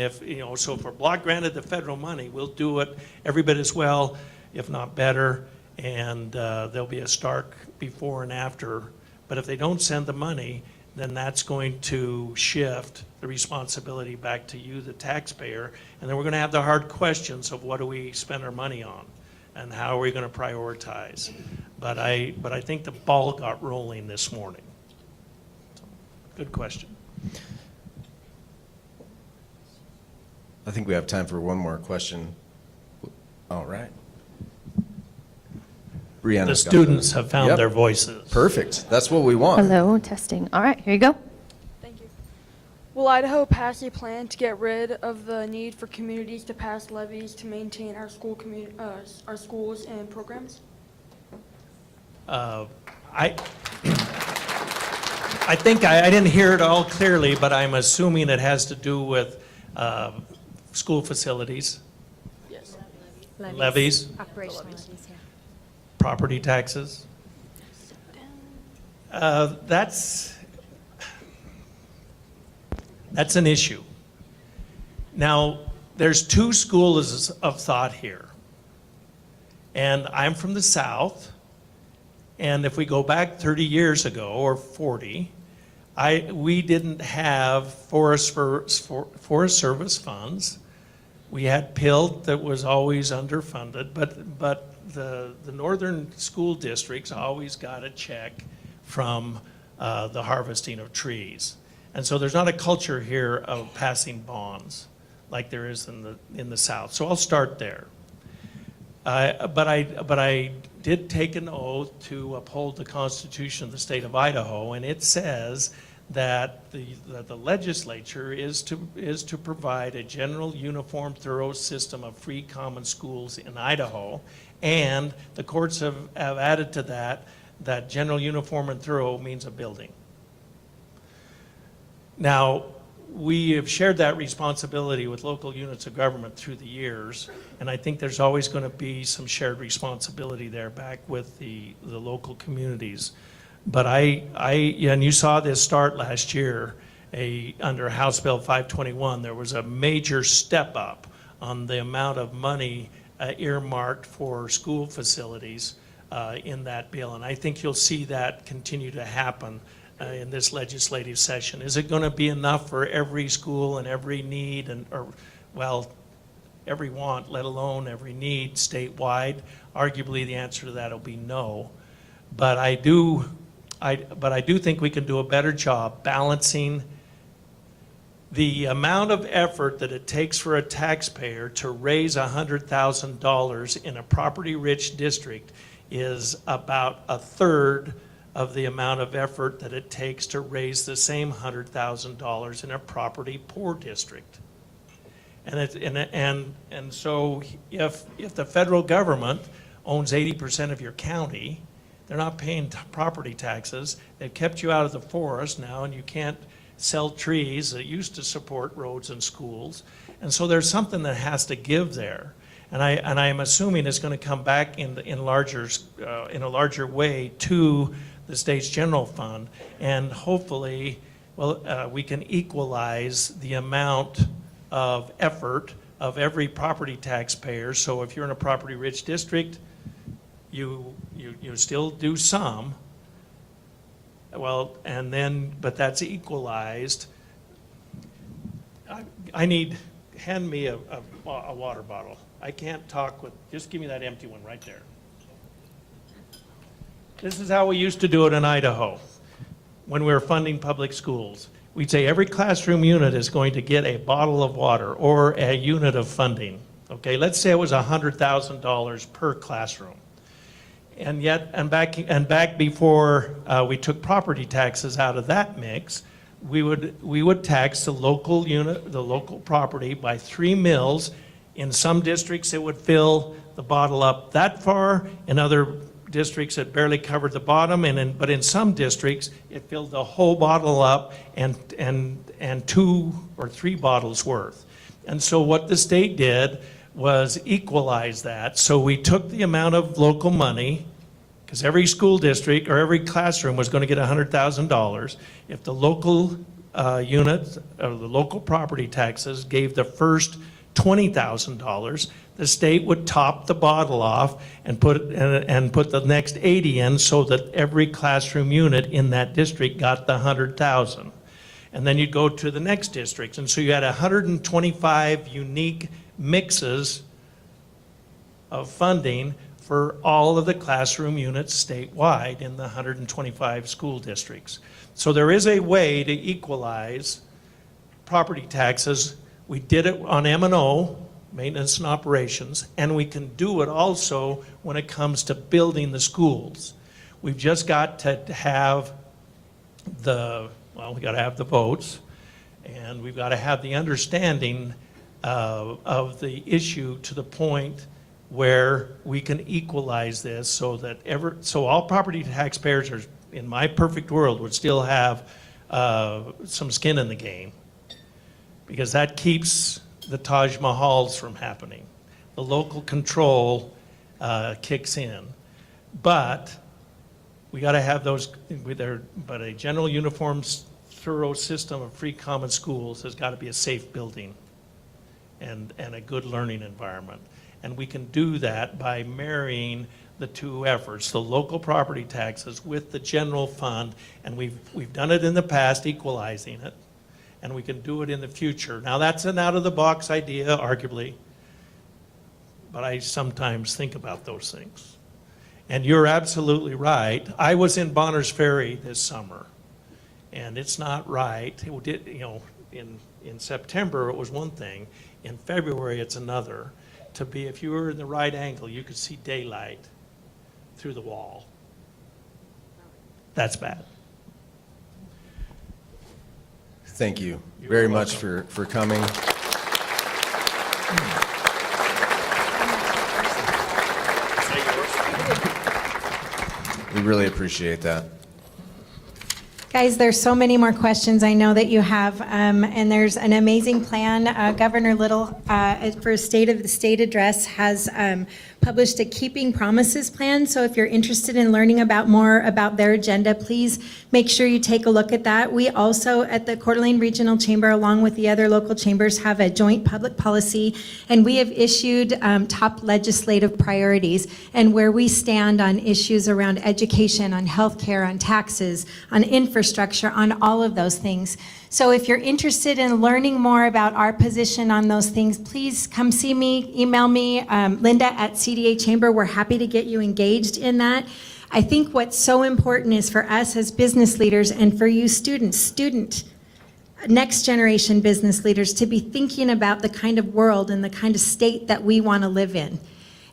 so if we're block granted the federal money, we'll do it every bit as well, if not better. And there'll be a stark before and after. But if they don't send the money, then that's going to shift the responsibility back to you, the taxpayer, and then we're going to have the hard questions of what do we spend our money on, and how are we going to prioritize. But I think the ball got rolling this morning. So, good question. I think we have time for one more question. All right. Brianna's The got students have found Yep. their voices. Perfect. That's what we want. Hello, testing. All right, here you go. Thank you. Will Idaho pass a plan to get rid of the need for communities to pass levies to maintain our our schools and programs? I think I didn't hear it all clearly, but I'm assuming it has to do with school facilities, Yes. levies, Operational levies, yeah. property taxes. That's an issue. Now, there's two schools of thought here. And I'm from the South, and if we go back 30 years ago, or 40, we didn't have Forest Service funds. We had PILT that was always underfunded, but the northern school districts always got a check from the harvesting of trees. And so there's not a culture here of passing bonds like there is in the South. So I'll start there. But I did take an oath to uphold the Constitution of the state of Idaho, and it says that the legislature is to provide a general, uniform, thorough system of free common schools in Idaho, and the courts have added to that general, uniform, and thorough means a building. Now, we have shared that responsibility with local units of government through the years, and I think there's always going to be some shared responsibility there back with the local communities. But and you saw this start last year, under House Bill 521, there was a major step up on the amount of money earmarked for school facilities in that bill, and I think you'll see that continue to happen in this legislative session. Is it going to be enough for every school and every need every want, let alone every need statewide? Arguably, the answer to that will be no. But I do think we can do a better job balancing the amount of effort that it takes for a taxpayer to raise $100,000 in a property-rich district is about a third of the amount of effort that it takes to raise the same $100,000 in a property-poor district. And so if the federal government owns 80% of your county, they're not paying property taxes. They've kept you out of the forest now, and you can't sell trees that used to support roads and schools. And so there's something that has to give there. And I am assuming it's going to come back in a larger way to the state's general fund, and hopefully, we can equalize the amount of effort of every property taxpayer. So if you're in a property-rich district, you still do some. Well, and then, but that's equalized. Hand me a water bottle. I can't talk with, just give me that empty one right there. This is how we used to do it in Idaho when we were funding public schools. We'd say every classroom unit is going to get a bottle of water or a unit of funding. Okay, let's say it was $100,000 per classroom. And back before we took property taxes out of that mix, we would tax the local unit, the local property by 3 mills. In some districts, it would fill the bottle up that far. In other districts, it barely covered the bottom. But in some districts, it filled the whole bottle up and 2 or 3 bottles worth. And so what the state did was equalize that. So we took the amount of local money, because every school district or every classroom was going to get $100,000. If the local unit or the local property taxes gave the first $20,000, the state would top the bottle off and put the next 80 in, so that every classroom unit in that district got the 100,000. And then you'd go to the next districts, and so you had 125 unique mixes of funding for all of the classroom units statewide in the 125 school districts. So there is a way to equalize property taxes. We did it on M&O, maintenance and operations, and we can do it also when it comes to building the schools. We've just got to have we got to have the votes, and we've got to have the understanding of the issue to the point where we can equalize this, so that all property taxpayers are, in my perfect world, would still have some skin in the game, because that keeps the Taj Mahals from happening. The local control kicks in, but we got to have those. But a general, uniform, thorough system of free common schools has got to be a safe building and a good learning environment. And we can do that by marrying the two efforts, the local property taxes with the general fund, and we've done it in the past, equalizing it, and we can do it in the future. Now, that's an out-of-the-box idea, arguably, but I sometimes think about those things. And you're absolutely right. I was in Bonner's Ferry this summer, and it's not right. It did, in September, it was one thing. In February, it's another. If you were in the right angle, you could see daylight through the wall. That's bad. Thank you You're very welcome. much for coming. We really appreciate that. Guys, there's so many more questions I know that you have, and there's an amazing plan. Governor Little, for State of the State address, has published a Keeping Promises plan. So if you're interested in learning more about their agenda, please make sure you take a look at that. We also, at the Coeur d'Alene Regional Chamber, along with the other local chambers, have a joint public policy, and we have issued top legislative priorities and where we stand on issues around education, on healthcare, on taxes, on infrastructure, on all of those things. So if you're interested in learning more about our position on those things, please come see me, email me, Linda at CDA Chamber. We're happy to get you engaged in that. I think what's so important is for us as business leaders and for you next generation business leaders, to be thinking about the kind of world and the kind of state that we want to live in.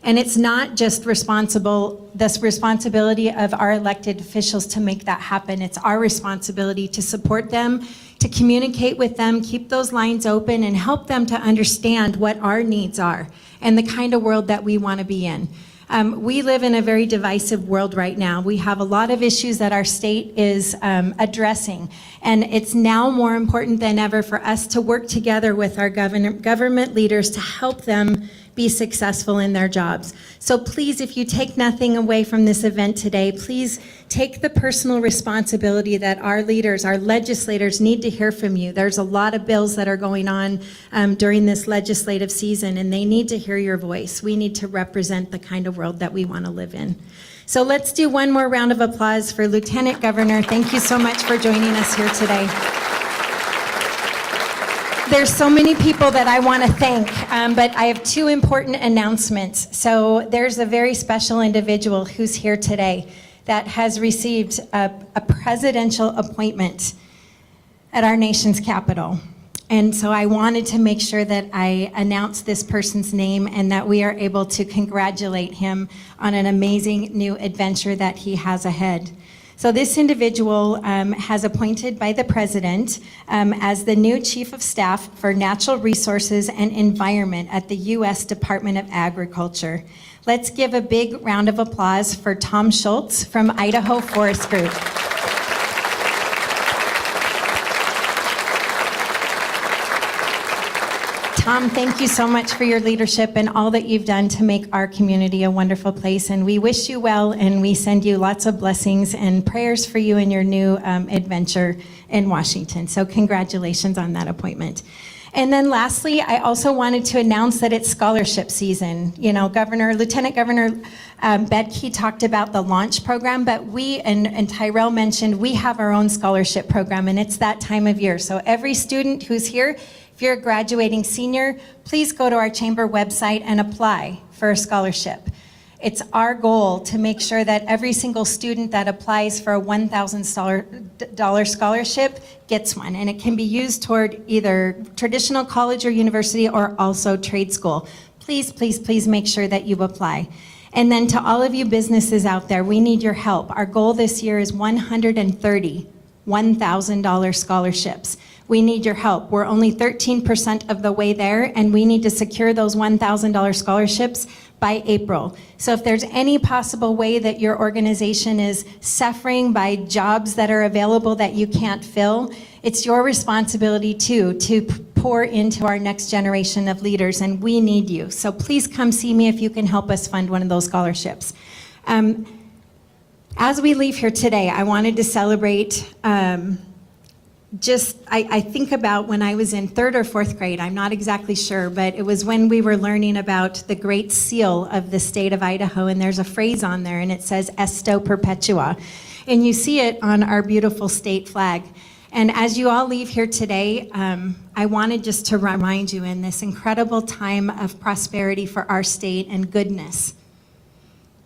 And it's not just this responsibility of our elected officials to make that happen. It's our responsibility to support them, to communicate with them, keep those lines open, and help them to understand what our needs are and the kind of world that we want to be in. We live in a very divisive world right now. We have a lot of issues that our state is addressing, and it's now more important than ever for us to work together with our government leaders to help them be successful in their jobs. So please, if you take nothing away from this event today, please take the personal responsibility that our leaders, our legislators need to hear from you. There's a lot of bills that are going on during this legislative season, and they need to hear your voice. We need to represent the kind of world that we want to live in. So let's do one more round of applause for Lieutenant Governor. Thank you so much for joining us here today. There's so many people that I want to thank, but I have two important announcements. So there's a very special individual who's here today that has received a presidential appointment at our nation's capital. And so I wanted to make sure that I announce this person's name and that we are able to congratulate him on an amazing new adventure that he has ahead. So this individual has appointed by the president as the new Chief of Staff for Natural Resources and Environment at the U.S. Department of Agriculture. Let's give a big round of applause for Tom Schultz from Idaho Forest Group. Tom, thank you so much for your leadership and all that you've done to make our community a wonderful place. And we wish you well, and we send you lots of blessings and prayers for you in your new adventure in Washington. So congratulations on that appointment. And then lastly, I also wanted to announce that it's scholarship season. You know, Lieutenant Governor Bedke talked about the launch program, but we, and Tyrell mentioned, we have our own scholarship program, and it's that time of year. So every student who's here, if you're a graduating senior, please go to our chamber website and apply for a scholarship. It's our goal to make sure that every single student that applies for a $1,000 scholarship gets one, and it can be used toward either traditional college or university or also trade school. Please, please, please make sure that you apply. And then to all of you businesses out there, we need your help. Our goal this year is 130 $1,000 scholarships. We need your help. We're only 13% of the way there, and we need to secure those $1,000 scholarships by April. So if there's any possible way that your organization is suffering by jobs that are available that you can't fill, it's your responsibility too to pour into our next generation of leaders, and we need you. So please come see me if you can help us fund one of those scholarships. As we leave here today, I wanted to celebrate I think about when I was in 3rd or 4th grade, I'm not exactly sure, but it was when we were learning about the Great Seal of the state of Idaho, and there's a phrase on there, and it says Esto Perpetua, and you see it on our beautiful state flag. And as you all leave here today, I wanted just to remind you in this incredible time of prosperity for our state and goodness,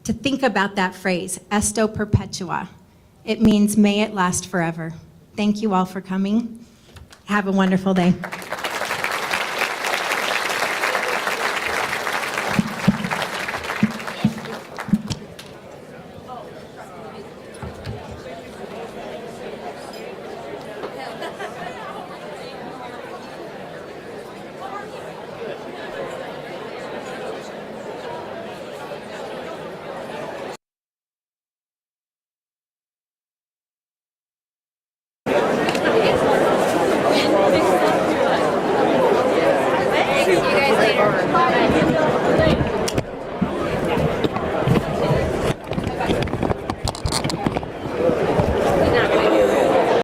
to think about that phrase, Esto Perpetua. It means may it last forever. Thank you all for coming. Have a wonderful day.